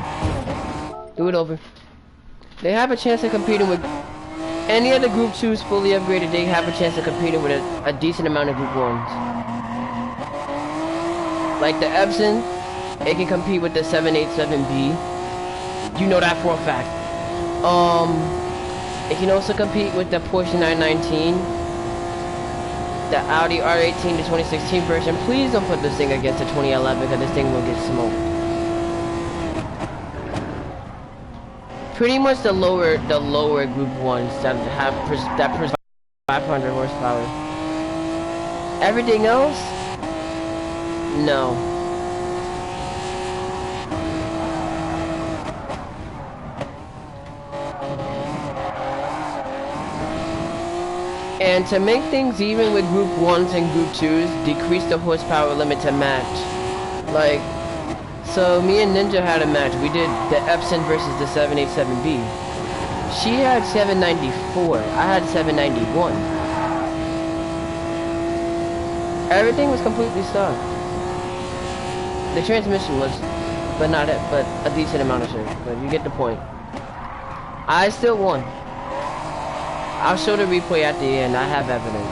Do it over. They have a chance of competing with... Any of the Group 2s fully upgraded, they have a chance of competing with a decent amount of Group 1s. Like the Epson, it can compete with the 787B. You know that for a fact. It can also compete with the Porsche 919, the Audi R18, the 2016 version. Please don't put this thing against the 2011 because this thing will get smoked. Pretty much the lower Group 1s that provide 500 horsepower. Everything else, no. And to make things even with Group 1s and Group 2s, decrease the horsepower limit to match. Like, so me and Ninja had a match. We did the Epson versus the 787B. She had 794. I had 791. Everything was completely stock. The transmission was, but a decent amount of shit. But you get the point. I still won. I'll show the replay at the end. I have evidence.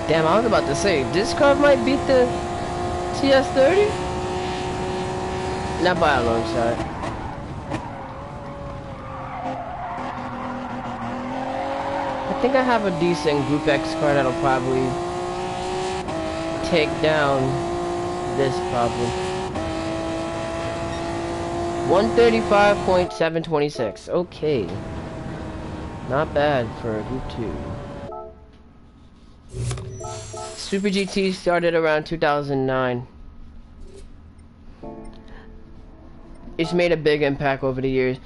Damn, I was about to say, this car might beat the TS30? Not by a long shot. I think I have a decent Group X car that'll probably take down this problem. 135.726. Okay. Not bad for a Group 2. Super GT started around 2009. It's made a big impact over the years.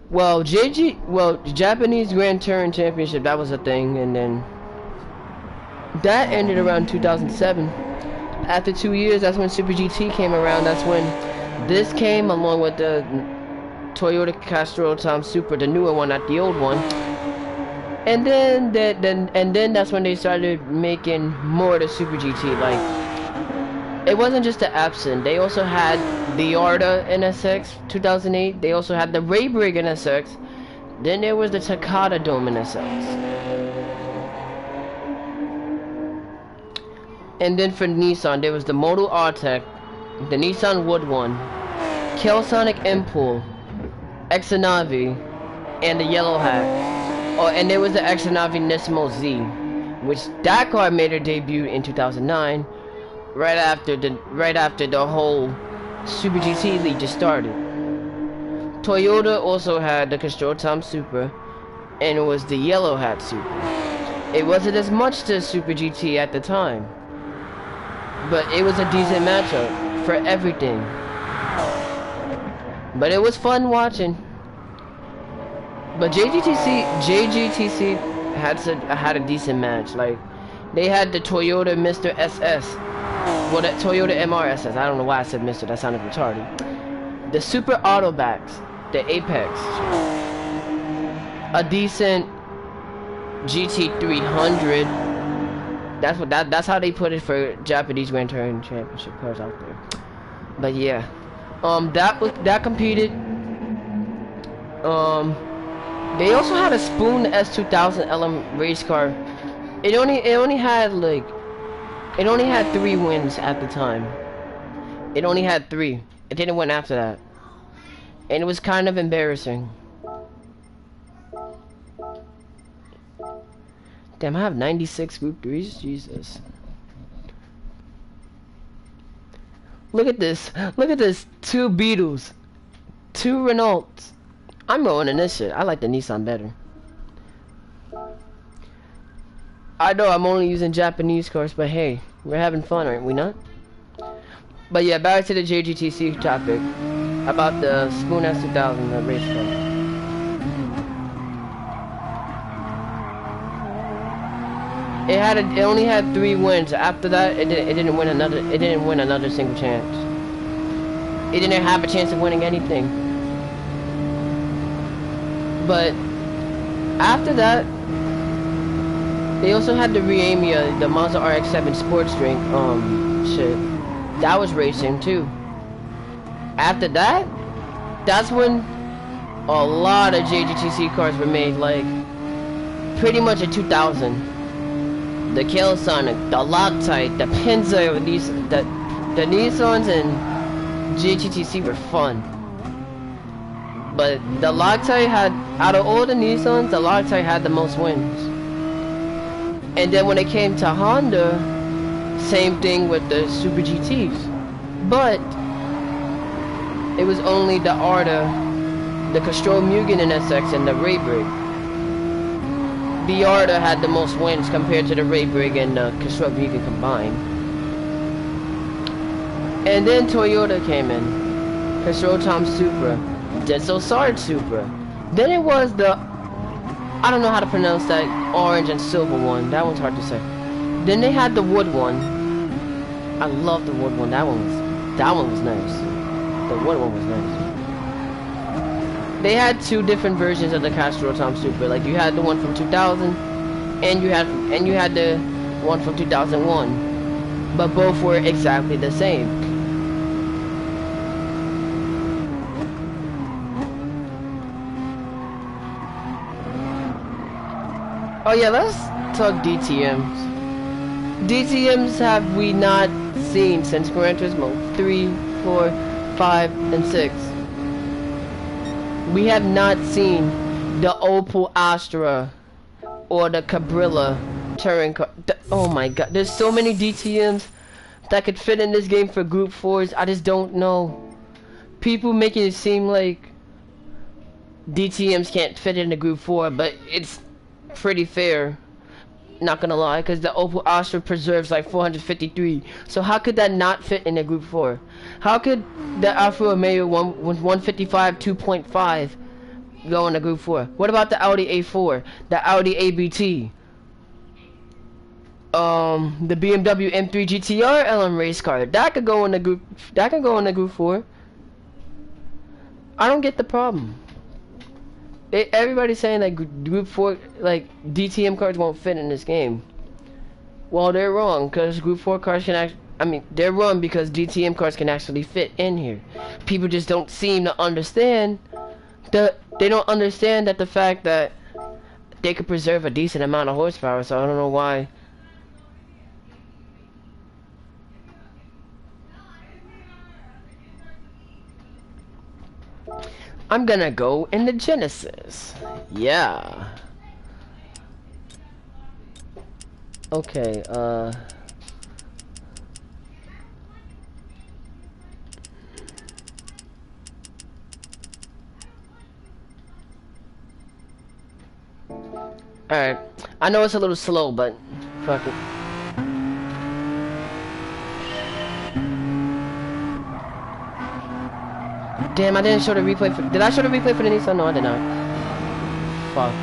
Well, Japanese Grand Touring Championship, that was a thing, and then that ended around 2007. After 2 years, that's when Super GT came around. That's when this came, along with the Toyota Castrol Tom Super, the newer one, not the old one. And then that's when they started making more of the Super GT. Like, it wasn't just the Epson. They also had the Arta NSX 2008. They also had the Raybrig NSX. Then there was the Takata Dome NSX. And then for Nissan, there was the Moto R-Tech, the Nissan Wood one, Kelsonic Impul, Exanavi, and the Yellow Hat. Oh, and there was the Exanavi Nismo Z, which that car made her debut in 2009, right after the whole Super GT League just started. Toyota also had the Castrol Tom Super, and it was the Yellow Hat Super. It wasn't as much the Super GT at the time, but it was a decent matchup for everything. But it was fun watching. But JGTC had a decent match. Like, they had the Toyota Mr. SS. Well, the Toyota MR-SS. I don't know why I said Mr. That sounded retarded. The Super Autobacks. The Apex. A decent GT300. That's how they put it for Japanese Grand Touring Championship cars out there. But yeah. That competed. They also had a Spoon S2000 LM race car. It only had 3 wins at the time. It only had 3. It didn't win after that. And it was kind of embarrassing. Damn, I have 96 Group 3s? Jesus. Look at this. Look at this. 2 Beetles. 2 Renaults. I'm rolling in this shit. I like the Nissan better. I know I'm only using Japanese cars, but hey, we're having fun, aren't we not? But yeah, back to the JGTC topic about the Spoon S2000, the race car. It only had 3 wins. After that, it didn't win another single chance. It didn't have a chance of winning anything. But after that, they also had the Reamia, the Mazda RX-7 sports drink, shit. That was racing too. After that, that's when a lot of JGTC cars were made, like pretty much in 2000. The Kelsonic, the Loctite, the Pinza, the Nissans and JGTC were fun. But the Loctite had, out of all the Nissans, the Loctite had the most wins. And then when it came to Honda, same thing with the Super GTs. But it was only the Arda, the Castrol Mugen NSX, and the Raybrig. The Arda had the most wins compared to the Raybrig and the Castrol Mugen combined. And then Toyota came in. Castrol Tom Supra. Denso Sard Supra. Then it was the, I don't know how to pronounce that orange and silver one. That one's hard to say. Then they had the wood one. I love the wood one. That one was nice. The wood one was nice. They had two different versions of the Castrol Tom Supra. Like you had the one from 2000, and you had the one from 2001. But both were exactly the same. Oh yeah, let's talk DTMs. DTMs have we not seen since Gran Turismo 3, 4, 5, and 6. We have not seen the Opel Astra or the Cabrilla touring car. Oh my god, there's so many DTMs that could fit in this game for Group 4s. I just don't know. People making it seem like DTMs can't fit into Group 4, but it's pretty fair, not gonna lie, because the Opel Astra preserves like 453. So how could that not fit in a Group 4? How could the Alfa Romeo with 155 2.5 go in a Group 4? What about the Audi A4, the Audi ABT, the BMW M3 GTR LM race car? That could go in a Group. That could go in a Group 4. I don't get the problem. Everybody's saying that Group 4, like, DTM cars won't fit in this game. Well, they're wrong, because Group 4 cars can they're wrong because DTM cars can actually fit in here. People just don't seem to understand they don't understand that the fact that they could preserve a decent amount of horsepower, so I don't know why. I'm gonna go in the Genesis. Yeah. Okay, alright. I know it's a little slow, but fuck it. Damn, I didn't show the replay for... Did I show the replay for the Nissan? No, I did not. Fuck.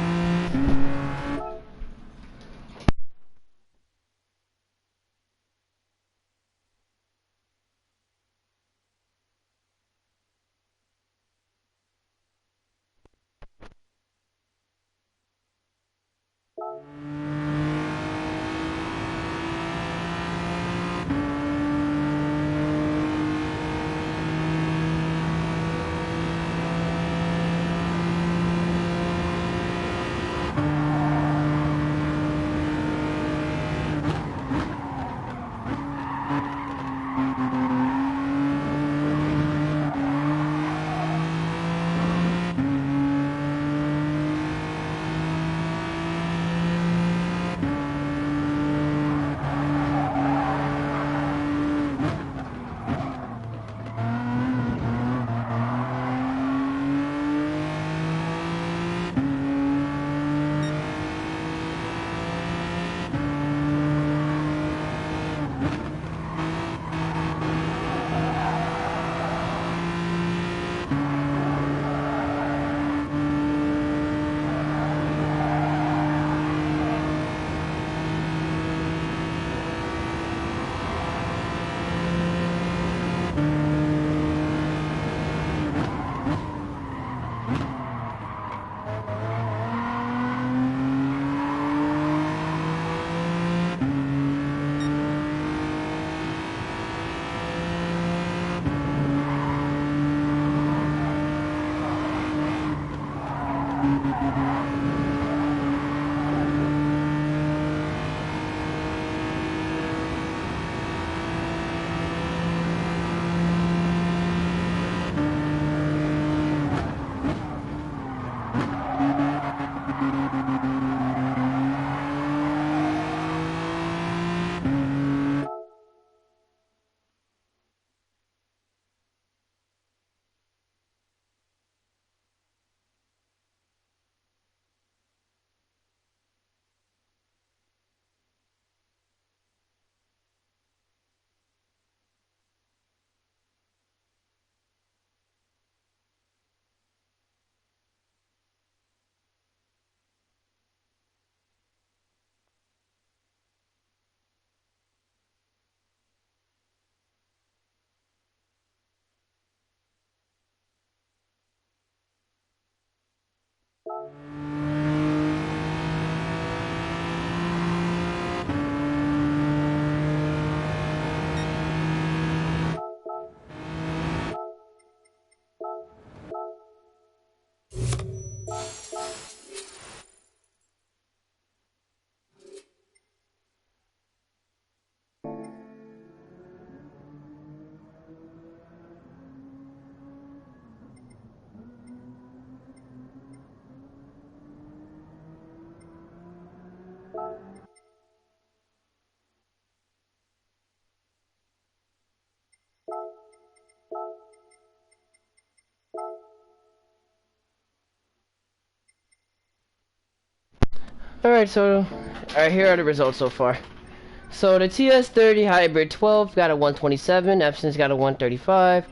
Alright, so here are the results so far. So the TS30 Hybrid 12 got a 127, Epson's got a 135,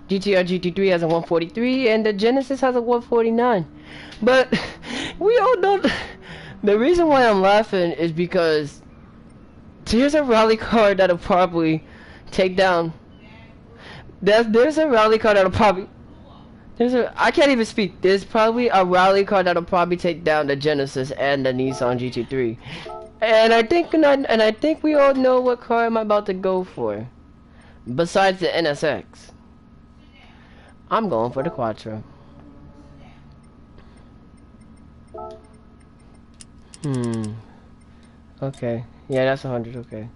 GTR GT3 has a 143, and the Genesis has a 149. But we all know the reason why I'm laughing is because here's a rally car that'll probably take down. There's a rally car that'll probably I can't even speak. There's probably a rally car that'll probably take down the Genesis and the Nissan GT3. And I think we all know what car I'm about to go for. Besides the NSX. I'm going for the Quattro. Okay. Yeah, that's 100, okay.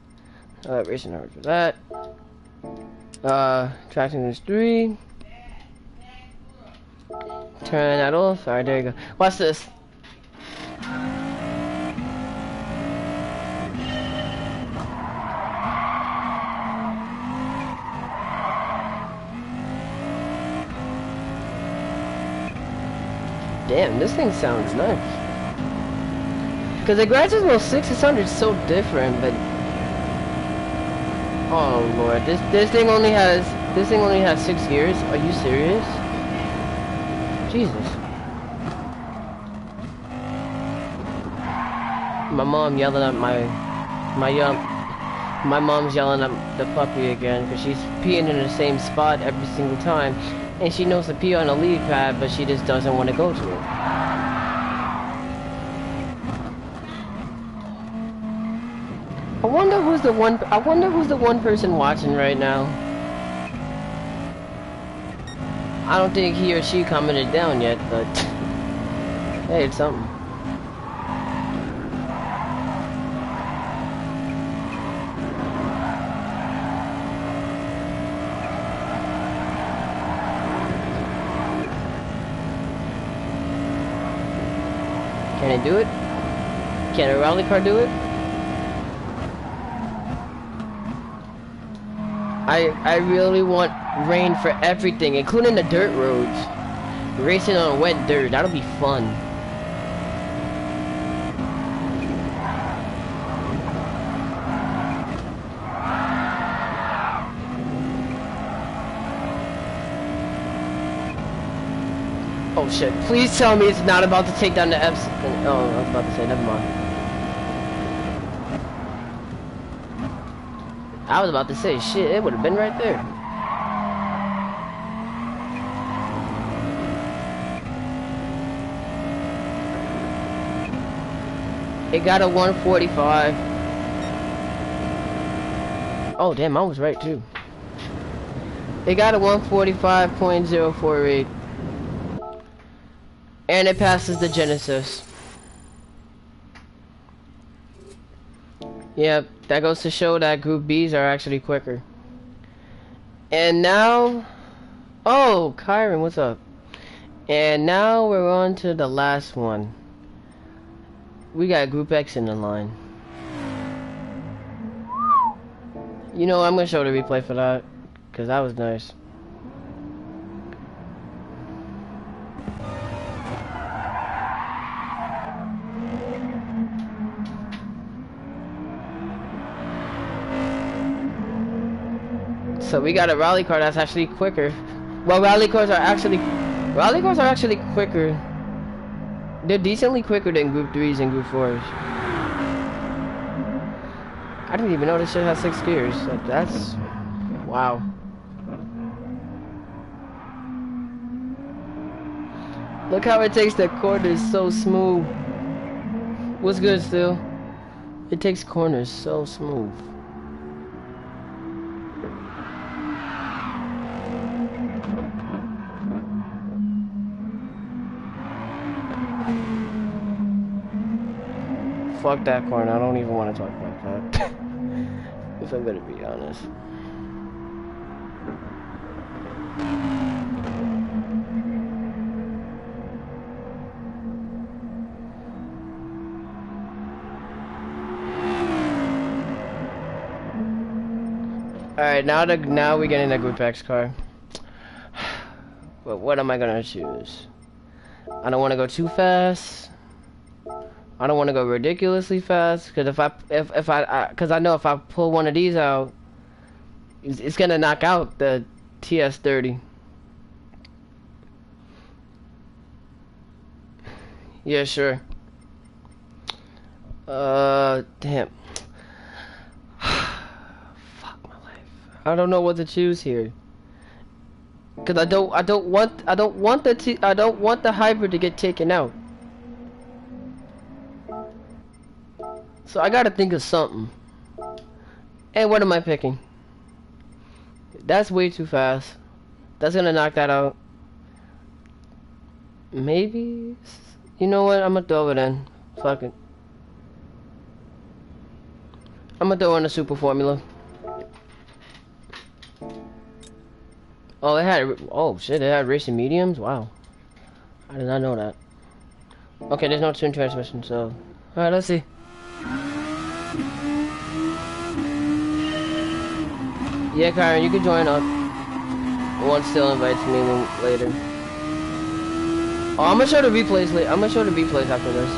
Racing hard for that. Traction is 3. Turn that off. Alright, there you go. Watch this. Damn, this thing sounds nice. Cause the Gran Turismo 6 sounded so different, but oh lord, this thing only has 6 gears. Are you serious? Jesus. My mom yelling at my mom's yelling at the puppy again because she's peeing in the same spot every single time, and she knows to pee on a lead pad, but she just doesn't want to go to it. I wonder who's the one person watching right now. I don't think he or she commented down yet, but hey, it's something. Can it do it? Can a rally car do it? I really want rain for everything, including the dirt roads. Racing on wet dirt, that'll be fun. Oh shit, please tell me it's not about to take down the Epson. Oh, I was about to say, never mind. I was about to say, shit, it would have been right there. It got a 145. Oh, damn, I was right, too. It got a 145.048. And it passes the Genesis. Yep, that goes to show that Group Bs are actually quicker. And now... Oh, Kyron, what's up? And now we're on to the last one. We got Group X in the line. You know, I'm gonna show the replay for that, because that was nice. So we got a rally car that's actually quicker. Well, rally cars are actually quicker. They're decently quicker than Group 3s and Group 4s. I didn't even know this shit has 6 gears. That's... wow. Look how it takes the corners so smooth. What's good still? It takes corners so smooth. Fuck that corner. I don't even want to talk about that. If I'm gonna be honest. Alright, now we're getting a Group X car. But what am I gonna choose? I don't want to go too fast. I don't want to go ridiculously fast, because because I know if I pull one of these out, it's gonna knock out the TS30. Yeah, sure. Damn. Fuck my life. I don't know what to choose here. Cause I don't want the hybrid to get taken out. So I gotta think of something. And what am I picking? That's way too fast. That's gonna knock that out. Maybe. You know what? I'm gonna throw it in. Fuck it. I'm gonna throw in a super formula. Oh, it had. Oh shit! It had racing mediums. Wow. I did not know that. Okay, there's no twin transmission, so. All right, let's see. Yeah, Karen, you can join up. One still invites me later. Oh, I'm gonna show the replays later. I'm gonna show the replays after this.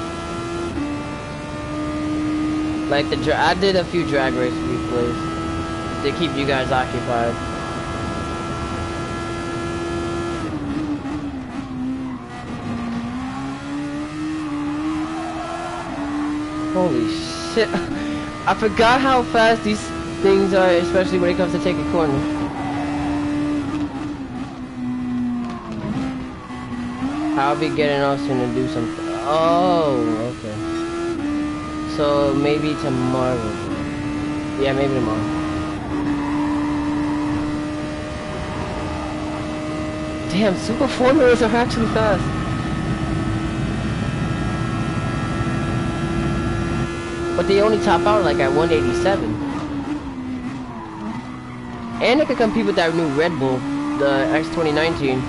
Like I did a few drag race replays to keep you guys occupied. Holy shit! I forgot how fast these things are, especially when it comes to taking corners. I'll be getting off soon to do something. Oh, okay. So maybe tomorrow. Yeah, maybe tomorrow. Damn, super formulas are actually fast. But they only top out like at 187. And it could compete with that new Red Bull, the X 2019.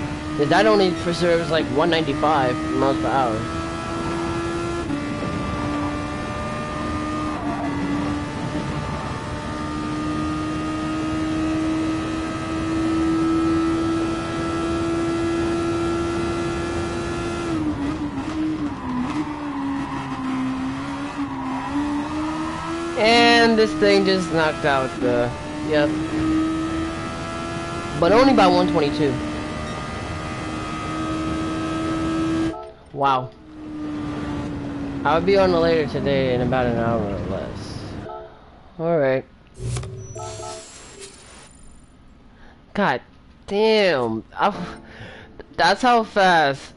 That only preserves like 195 miles per hour. And this thing just knocked out the, yep. But only by 122. Wow. I'll be on the later today in about an hour or less. Alright. God damn. That's how fast.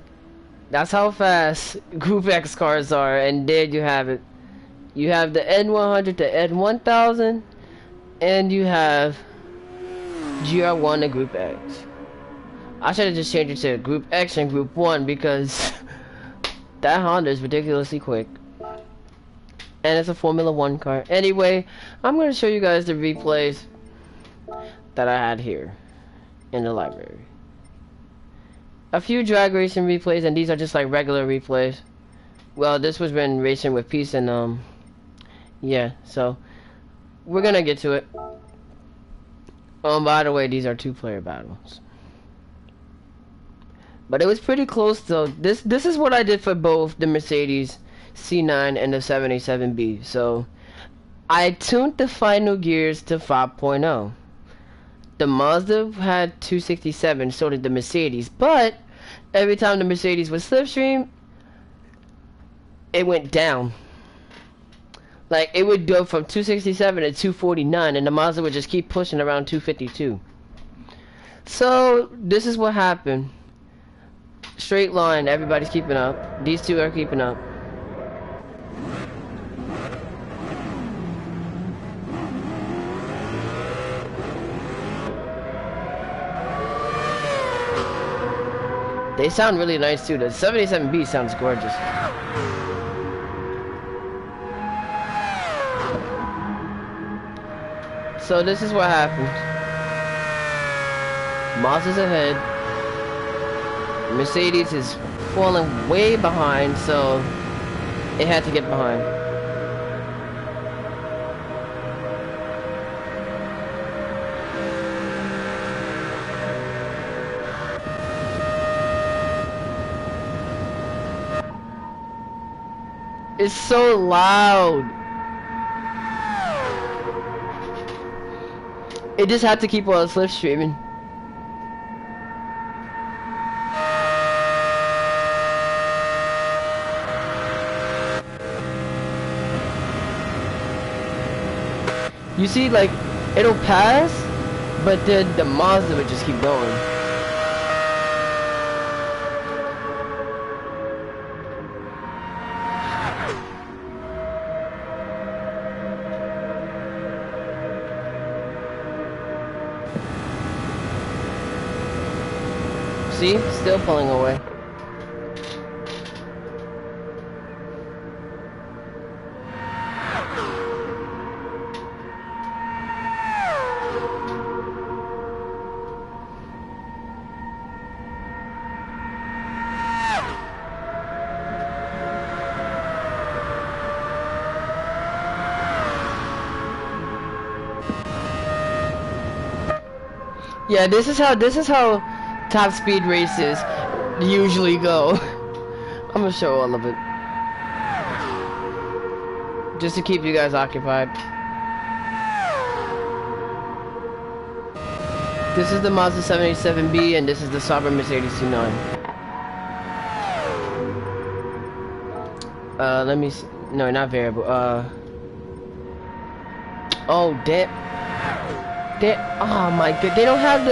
That's how fast Group X cars are, and there you have it. You have the N100 to N1000, and you have GR1 and Group X. I should have just changed it to Group X and Group 1 because that Honda is ridiculously quick. And it's a Formula 1 car. Anyway, I'm going to show you guys the replays that I had here in the library. A few drag racing replays, and these are just like regular replays. Well, this was when racing with Peace and yeah, so we're gonna get to it. By the way, these are 2-player battles. But it was pretty close though. This is what I did for both the Mercedes C9 and the 787B. So I tuned the final gears to 5.0. The Mazda had 267, so did the Mercedes. But every time the Mercedes was slipstream, it went down. Like, it would go from 267 to 249, and the Mazda would just keep pushing around 252. So, this is what happened. straight line. Everybody's keeping up. These two are keeping up. They sound really nice too. The 77B sounds gorgeous. So this is what happened. Mazda's ahead. Mercedes is falling way behind, so it had to get behind. It's so loud. It just had to keep on slipstreaming. You see, like, it'll pass, but then the Mazda would just keep going. See? Still pulling away. Yeah, this is how top speed races usually go. I'm gonna show all of it, just to keep you guys occupied. This is the Mazda 787B, and this is the Sauber Mercedes C9. Let me see. No, not variable. Oh, damn. Oh my god, they don't have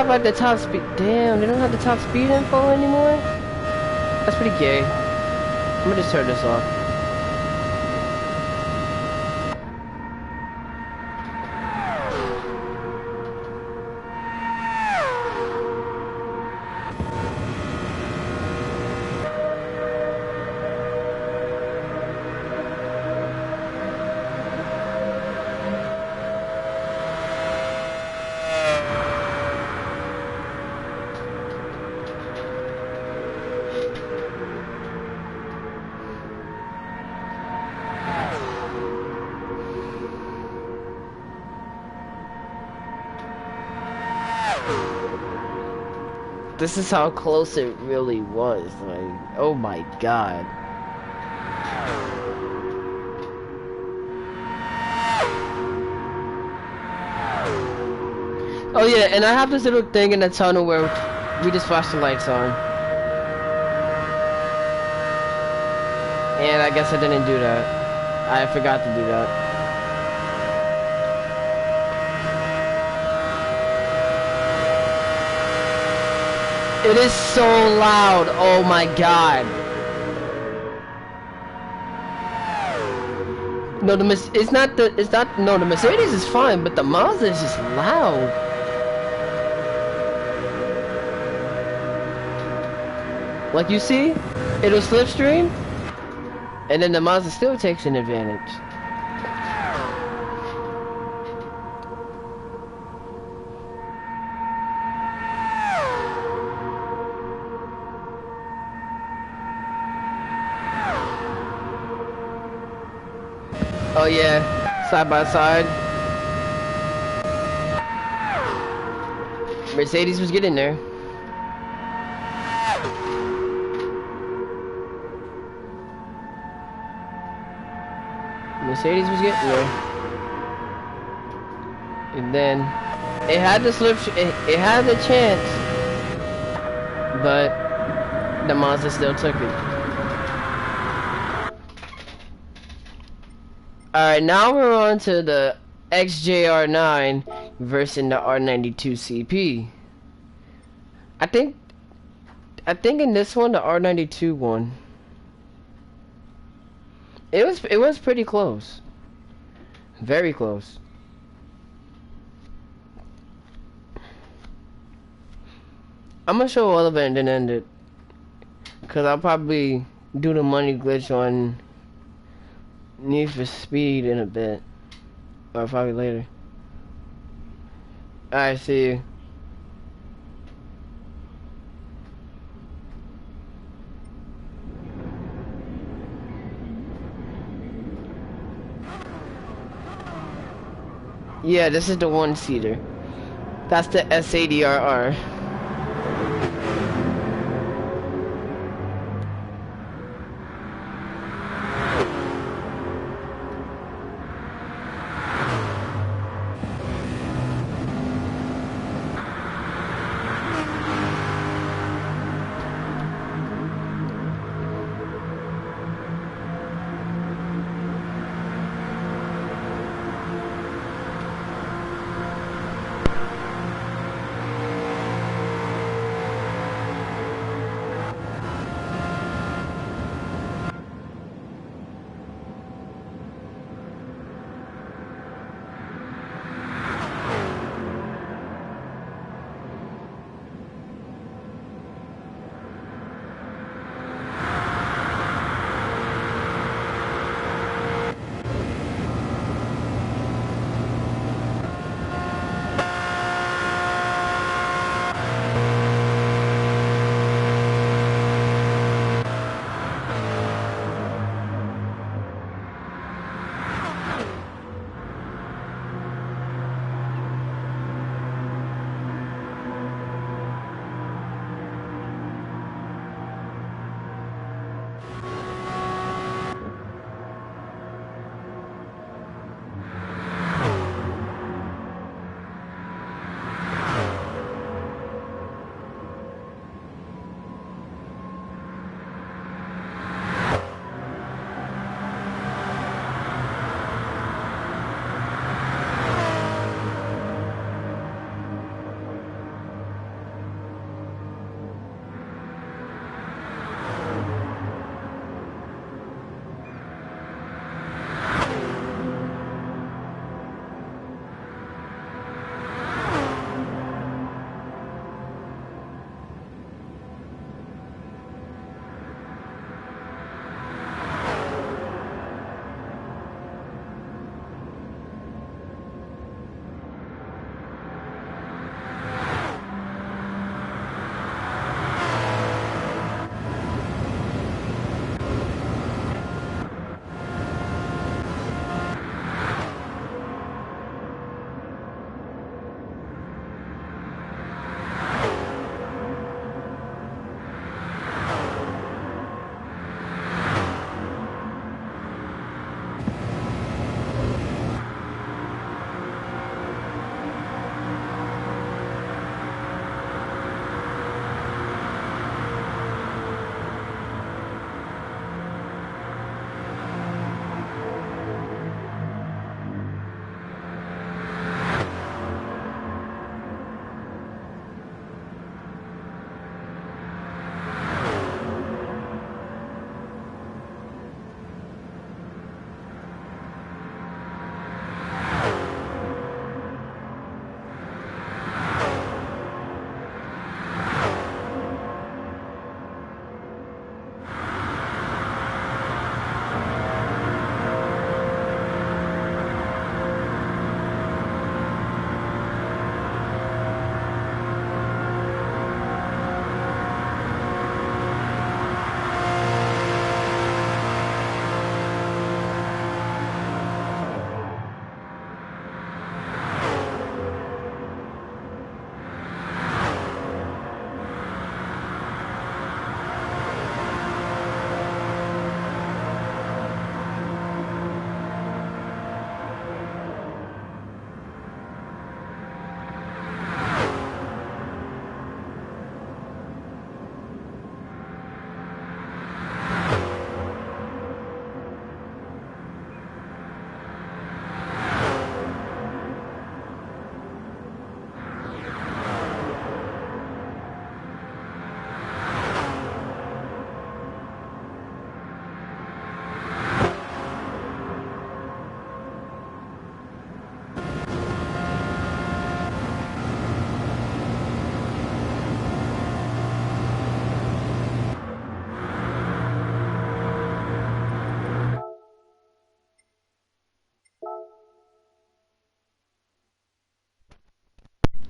like the top speed. Damn, they don't have the top speed info anymore. That's pretty gay. I'm gonna just turn this off. This is how close it really was. Like, oh my god. Oh yeah, and I have this little thing in the tunnel where we just flash the lights on. And I guess I didn't do that. I forgot to do that. It is so loud. Oh my god. No, the Mercedes is fine, but the Mazda is just loud. Like you see, it'll slipstream, and then the Mazda still takes an advantage. Oh yeah, side by side. Mercedes was getting there. Mercedes was getting there. And then it had the it had the chance, but the Mazda still took it. Alright, now we're on to the XJR9 versus the R92 CP. I think I think in this one, the R92 one, it was pretty close, very close. I'm gonna show all of it and then end it, cause I'll probably do the money glitch on Need for Speed in a bit, or probably later. Alright, see you. Yeah, this is the one-seater. That's the S80RR.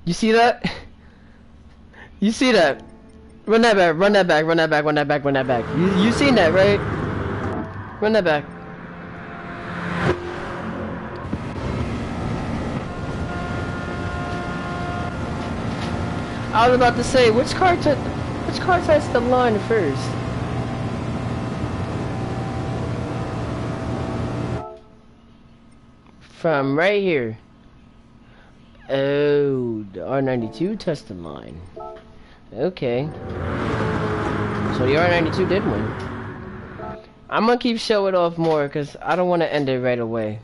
You see that? You see that? Run that back, run that back, run that back, run that back, run that back. You seen that, right? Run that back. I was about to say, which car touched the line first? From right here. Oh, the R92 touched the line. Okay. So the R92 did win. I'm gonna keep showing off more because I don't want to end it right away.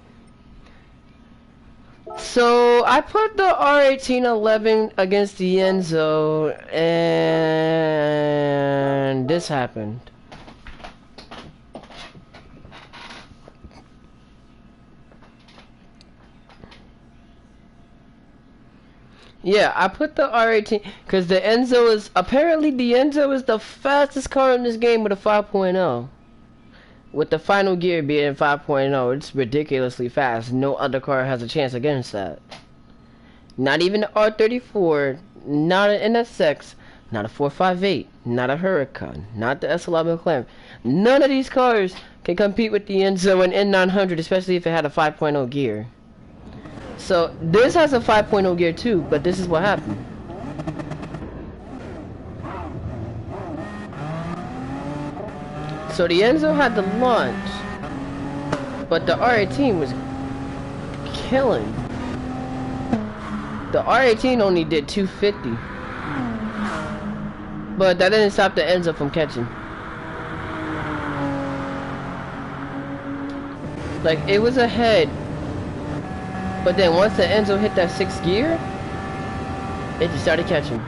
So I put the R1811 against the Enzo, and this happened. Yeah, I put the R18 because the Enzo is apparently the fastest car in this game with a 5.0. With the final gear being 5.0, it's ridiculously fast. No other car has a chance against that. Not even the R34, not an NSX, not a 458, not a Huracan, not the SLR McLaren. None of these cars can compete with the Enzo and N900, especially if it had a 5.0 gear. So this has a 5.0 gear too, but this is what happened. So the Enzo had the launch, but the R18 was killing. The R18 only did 250, but that didn't stop the Enzo from catching. Like, it was ahead, but then once the Enzo hit that 6th gear, it just started catching.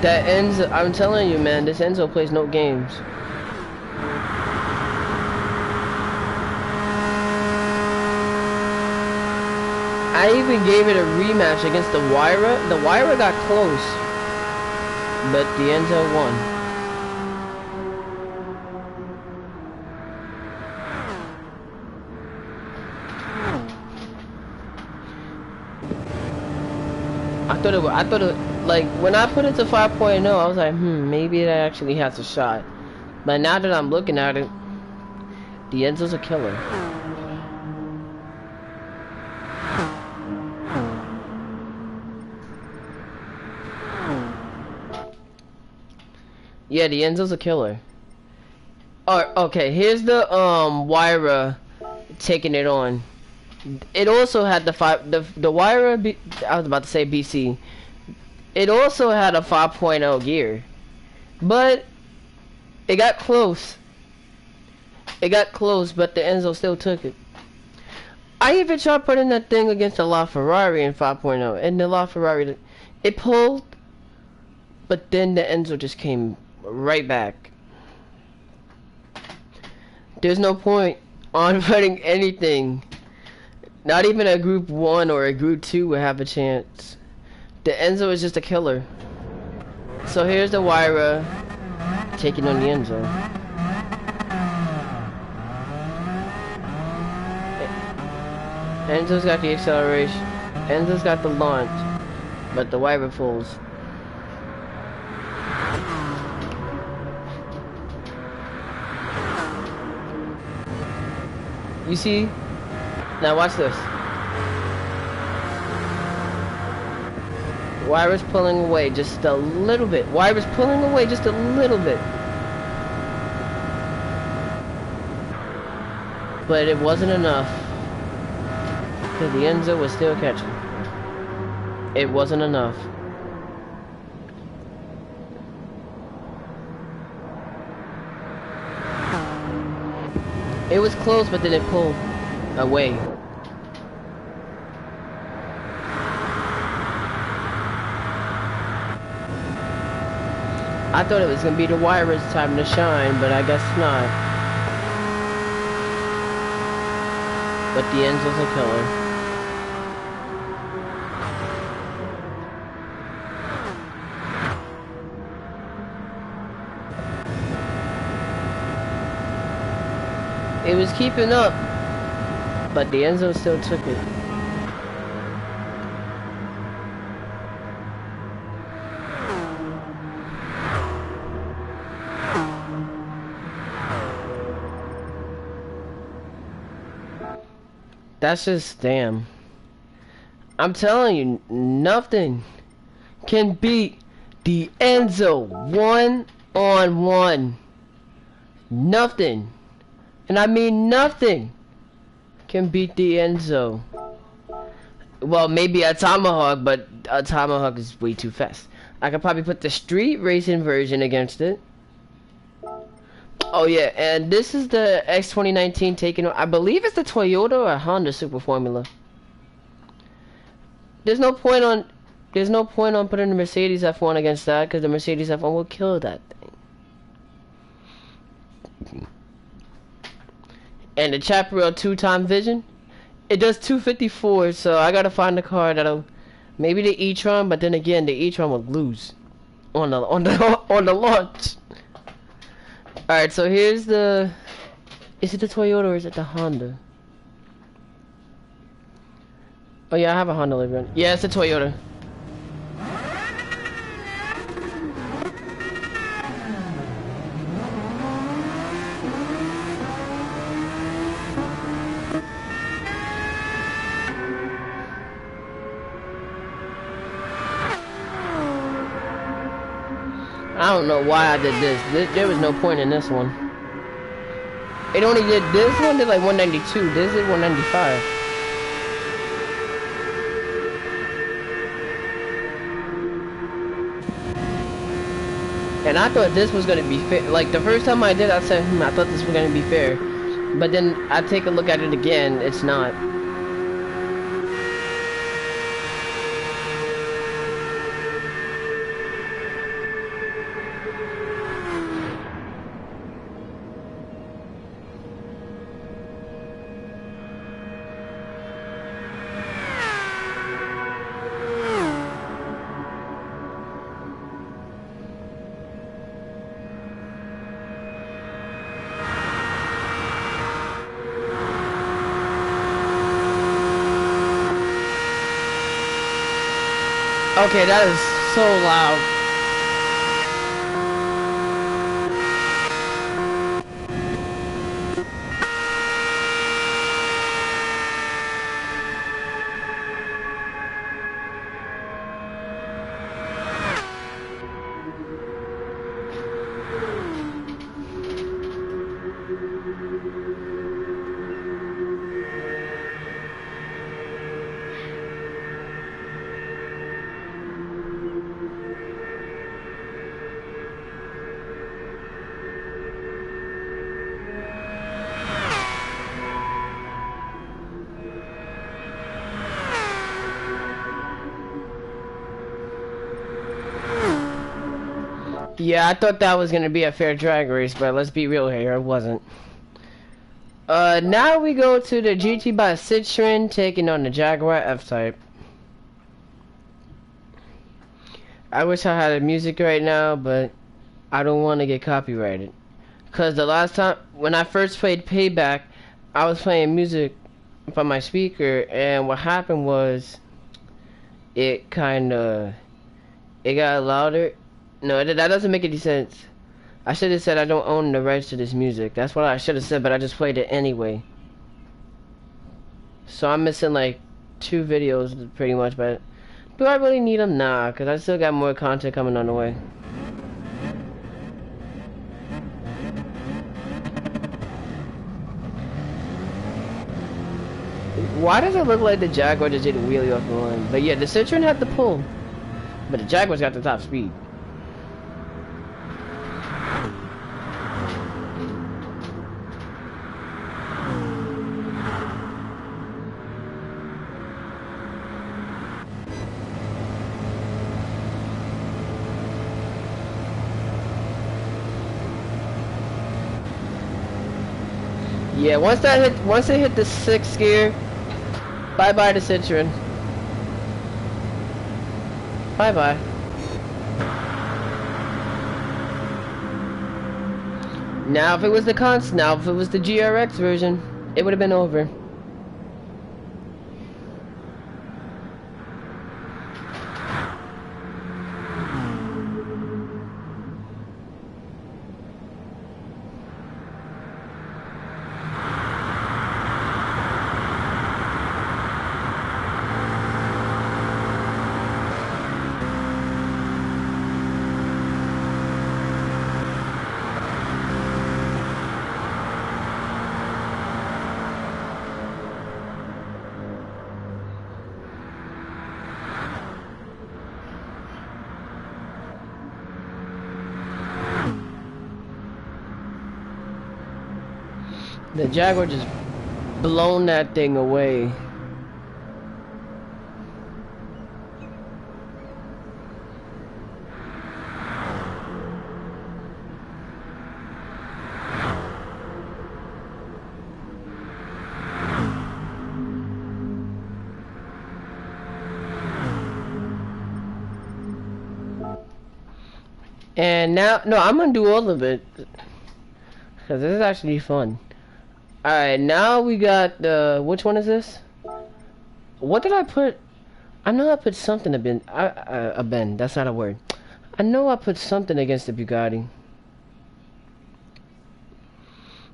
That Enzo, I'm telling you, man, this Enzo plays no games. I even gave it a rematch against the Wyra. The Wyra got close, but the Enzo won. I thought it, like, when I put it to 5.0, I was like, maybe it actually has a shot. But now that I'm looking at it, the Enzo's a killer. Yeah, the Enzo's a killer. Alright, okay, here's the Wyra taking it on. It also had the Wyra I was about to say BC. It also had a 5.0 gear. But it got close. It got close, but the Enzo still took it. I even tried putting that thing against the LaFerrari in 5.0, and the LaFerrari, it pulled, but then the Enzo just came right back. There's no point on putting anything. Not even a group 1 or a group 2 would have a chance. The Enzo is just a killer. So here's the Wyra taking on the Enzo. Enzo's got the acceleration. Enzo's got the launch. But the Wyra falls. You see? Now watch this. Wyra's pulling away just a little bit. Wyra's pulling away just a little bit. But it wasn't enough. Because the Enzo was still catching. It wasn't enough. It was close, but then it pulled away. I thought it was gonna be the Wyra's time to shine, but I guess not. But the Enzo's a killer. was keeping up, but the Enzo still took it. That's just damn. I'm telling you, nothing can beat the Enzo one-on-one. Nothing, and I mean nothing, can beat the Enzo. Well, maybe a Tomahawk, but a Tomahawk is way too fast. I could probably put the street racing version against it. Oh yeah, and this is the X 2019 taking. I believe it's the Toyota or Honda Super Formula. There's no point on putting the Mercedes F1 against that, because the Mercedes F1 will kill that thing. And the Chaparral 2-time vision, it does 254, so I gotta find a car that'll, maybe the e-tron, but then again the e-tron will lose on the launch. Alright, so here's the, is it the Toyota or is it the Honda? Oh yeah, I have a Honda livery. Yeah, it's a Toyota. I don't know why I did this. There was no point in this one. It only did, this one did like 192. This is 195. And I thought this was gonna be fair. Like the first time I did, I said, I thought this was gonna be fair. But then I take a look at it again, it's not. Okay, that is so loud. Yeah, I thought that was gonna be a fair drag race, but let's be real here, it wasn't. Now we go to the GT by Citroen taking on the Jaguar F-Type. I wish I had the music right now, but I don't want to get copyrighted. Cause the last time, when I first played Payback, I was playing music from my speaker, and what happened was, it got louder. No, that doesn't make any sense. I should have said I don't own the rights to this music. That's what I should have said, but I just played it anyway. So I'm missing like 2 videos pretty much, but do I really need them? Nah, because I still got more content coming on the way. Why does it look like the Jaguar just did a wheelie off the line? But yeah, the Citroen had the pull, but the Jaguar's got the top speed. Yeah, once it hit the 6th gear, bye bye to Citroen. Bye bye. Now if it was the now if it was the GRX version, it would have been over. The Jaguar just blown that thing away. And now, no, I'm gonna do all of it, because this is actually fun. Alright, now we got the, which one is this? What did I put? I know I put something that's not a word. I know I put something against the Bugatti.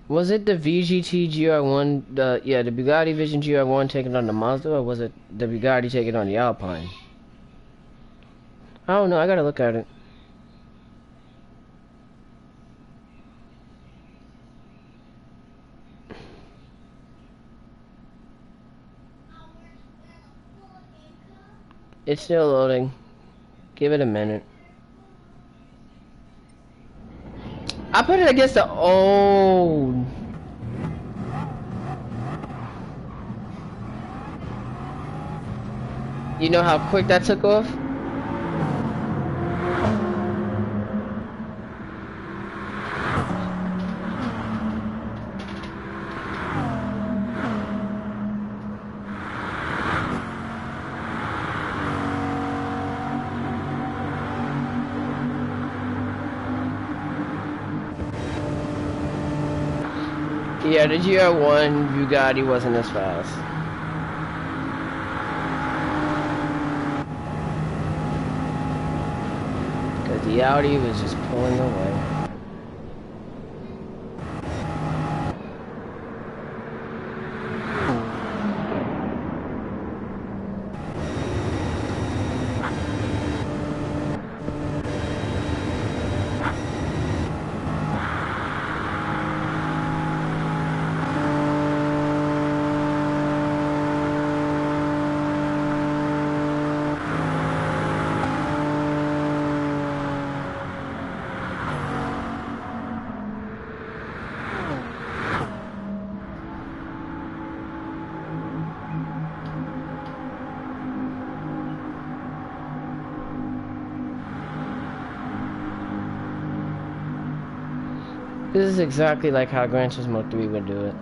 Was it the VGT GR1, yeah, the Bugatti Vision GR1 taking on the Mazda, or was it the Bugatti taking on the Alpine? I don't know, I gotta look at it. It's still loading. Give it a minute. I put it against the old. You know how quick that took off? Yeah, the GR1 Bugatti wasn't as fast. Because the Audi was just pulling away. This is exactly like how Gran Turismo 3 would do it.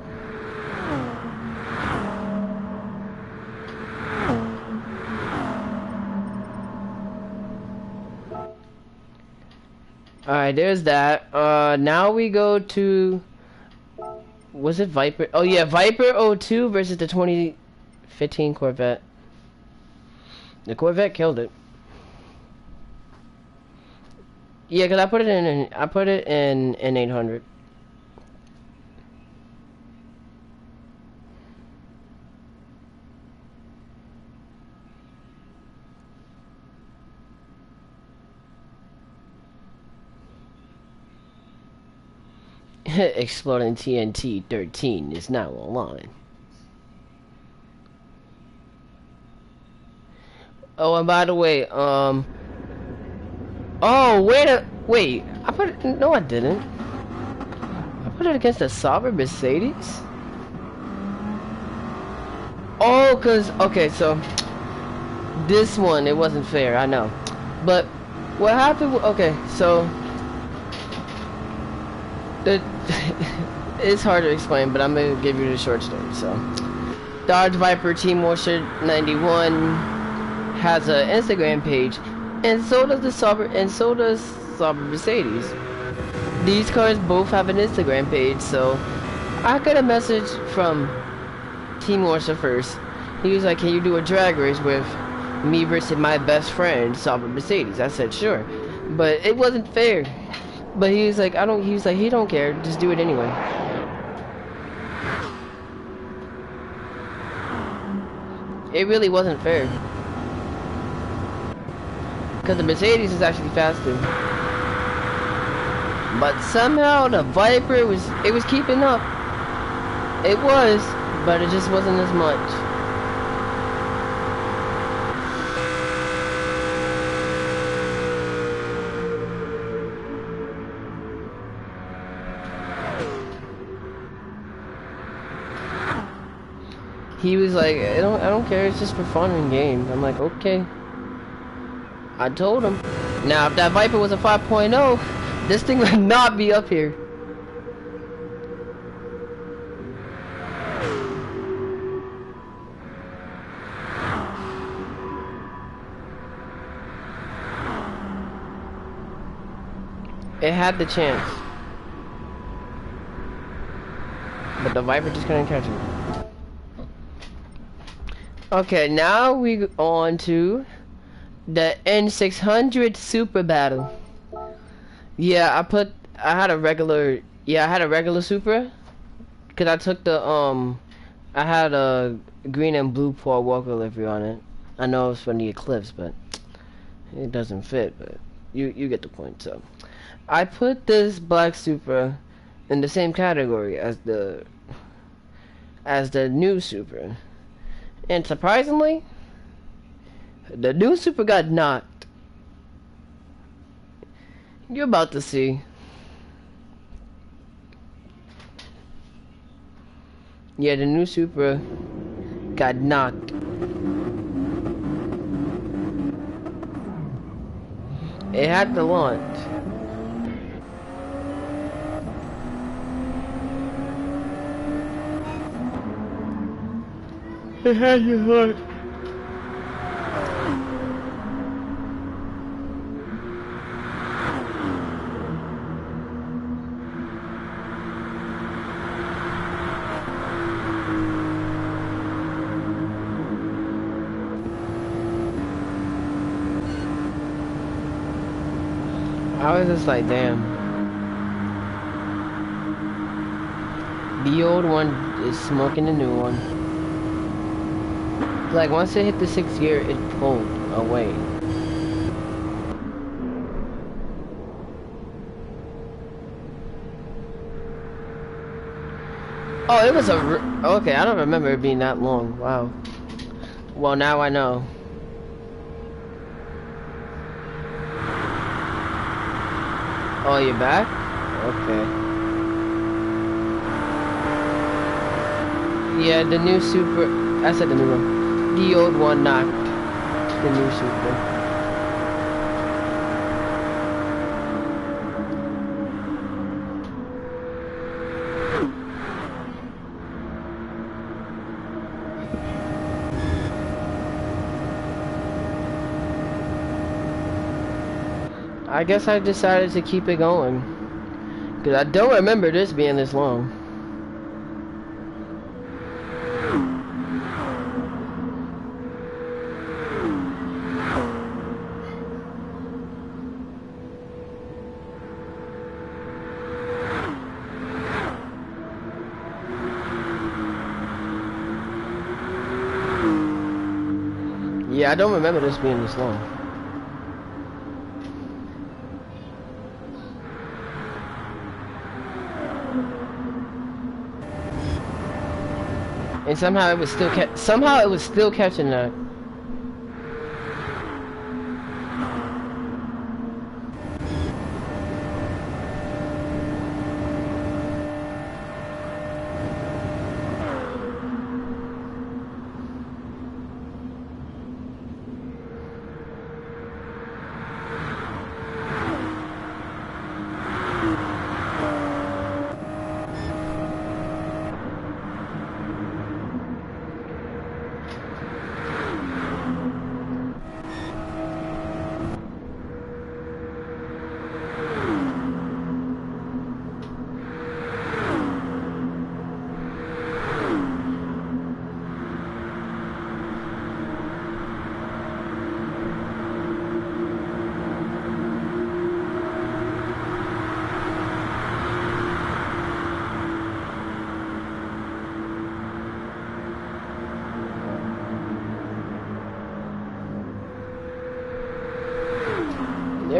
Alright, there's that. Now we go to... Was it Viper? Oh yeah, Viper 02 versus the 2015 Corvette. The Corvette killed it. Yeah, cause I put it in N800. Exploding TNT 13 is now online. Oh, and by the way, oh, wait, I put it, no I didn't. I put it against a Sauber Mercedes? Oh, cause, okay, so, this one, it wasn't fair, I know. But, what happened, okay, so, it's hard to explain, but I'm gonna give you the short story, so. Dodge Viper Team Moisture 91 has an Instagram page, and so does the Sauber, and so does Sauber Mercedes. these cars both have an Instagram page, so I got a message from Team Orsa first. He was like, can you do a drag race with me versus my best friend, Sauber Mercedes? I said, sure. But it wasn't fair. But he was like, he was like, he don't care, just do it anyway. It really wasn't fair. Because the Mercedes is actually faster. But somehow the Viper it was keeping up. It was, but it just wasn't as much. He was like, I don't care, it's just for fun and games. I'm like, okay. I told him. Now, if that Viper was a 5.0, this thing would not be up here. It had the chance. But the Viper just couldn't catch it. Okay, now we go on to the N600 Super Battle. Yeah, I had a regular Supra, cause I took the I had a green and blue Paul Walker livery on it. I know it's from the Eclipse, but it doesn't fit. But you get the point. So I put this black Supra in the same category as the new Supra. And surprisingly, the new Supra got knocked. You're about to see. Yeah, the new Supra got knocked. It had to launch. It had to launch. I was just like, damn. The old one is smoking the new one. Like, once it hit the 6th gear, it pulled away. Oh, it was okay, I don't remember it being that long. Wow. Well, now I know. Oh, you're back? Okay. Yeah, the new Supra. I said the new one. The old one knocked the new Supra. I guess I decided to keep it going. Because I don't remember this being this long. Yeah, I don't remember this being this long. And somehow it was still catching that.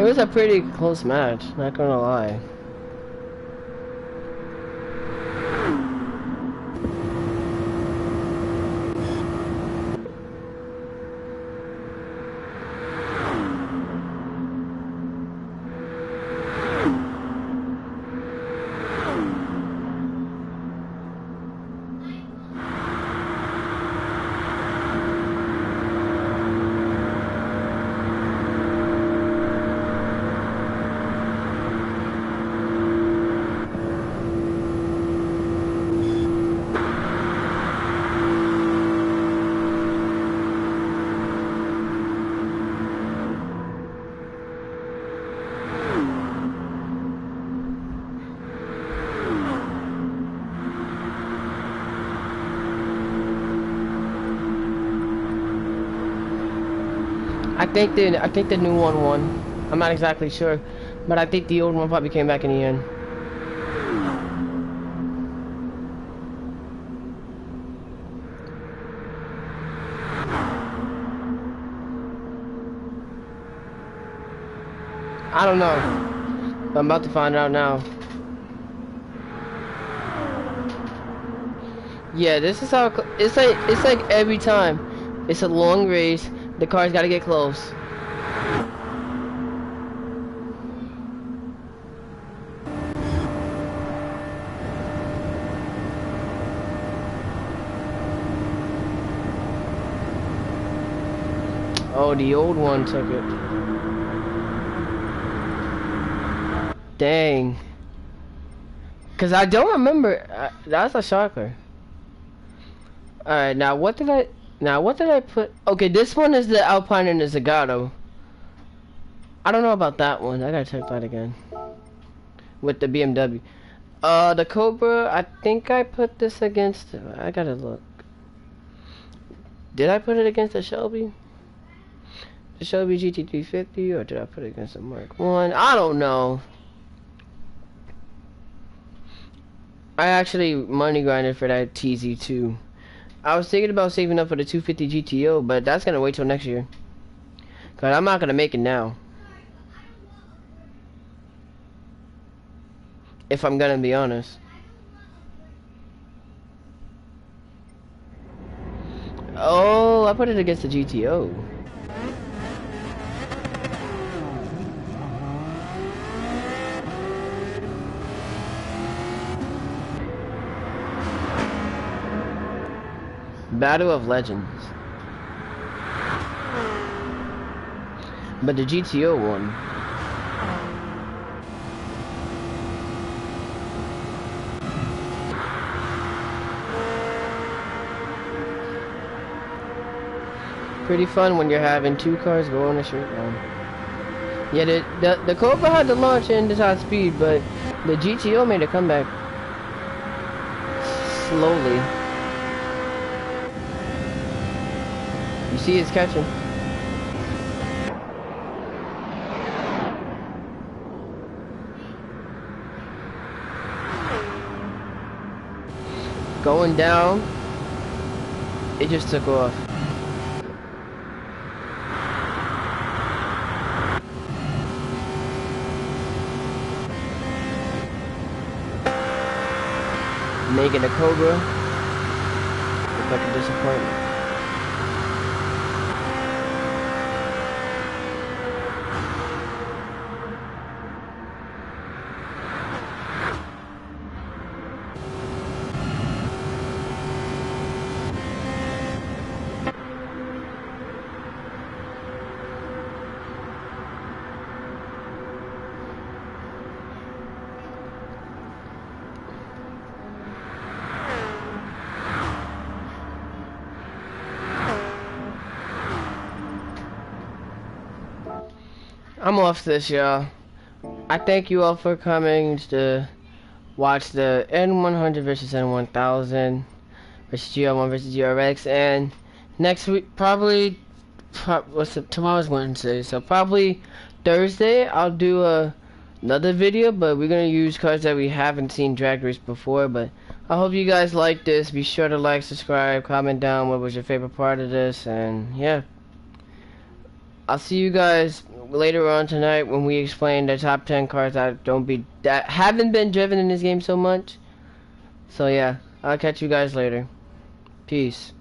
was a pretty close match, not gonna lie. I think the new one won. I'm not exactly sure, but I think the old one probably came back in the end. I don't know. I'm about to find out now. Yeah, this is how it's like every time. It's a long race. The car's got to get close. Oh, the old one took it. Dang. Cause I don't remember. That's a shocker. All right, now what did I put? Okay, this one is the Alpine and the Zagato. I don't know about that one. I gotta check that again. With the BMW. The Cobra, I think I put this against, I gotta look. Did I put it against the Shelby? The Shelby GT350, or did I put it against the Mark 1? I don't know. I actually money grinded for that TZ2. I was thinking about saving up for the 250 GTO, but that's gonna wait till next year. Cause I'm not gonna make it now. If I'm gonna be honest. Oh, I put it against the GTO. Battle of Legends. But the GTO won. Pretty fun when you're having two cars go on a straight line. Yeah, the Cobra had to launch in this high speed, but the GTO made a comeback. Slowly. You see it's catching. Going down. It just took off. Making a Cobra look like a disappointment. I'm off this, y'all. I thank you all for coming to watch the N100 versus N1000 versus GR1 versus GRX, and next week tomorrow's Wednesday, so probably Thursday I'll do another video, but we're gonna use cars that we haven't seen drag race before. But I hope you guys like this. Be sure to like, subscribe, comment down what was your favorite part of this, and yeah, I'll see you guys later on tonight when we explain the top 10 cars that haven't been driven in this game so much. So yeah, I'll catch you guys later. Peace.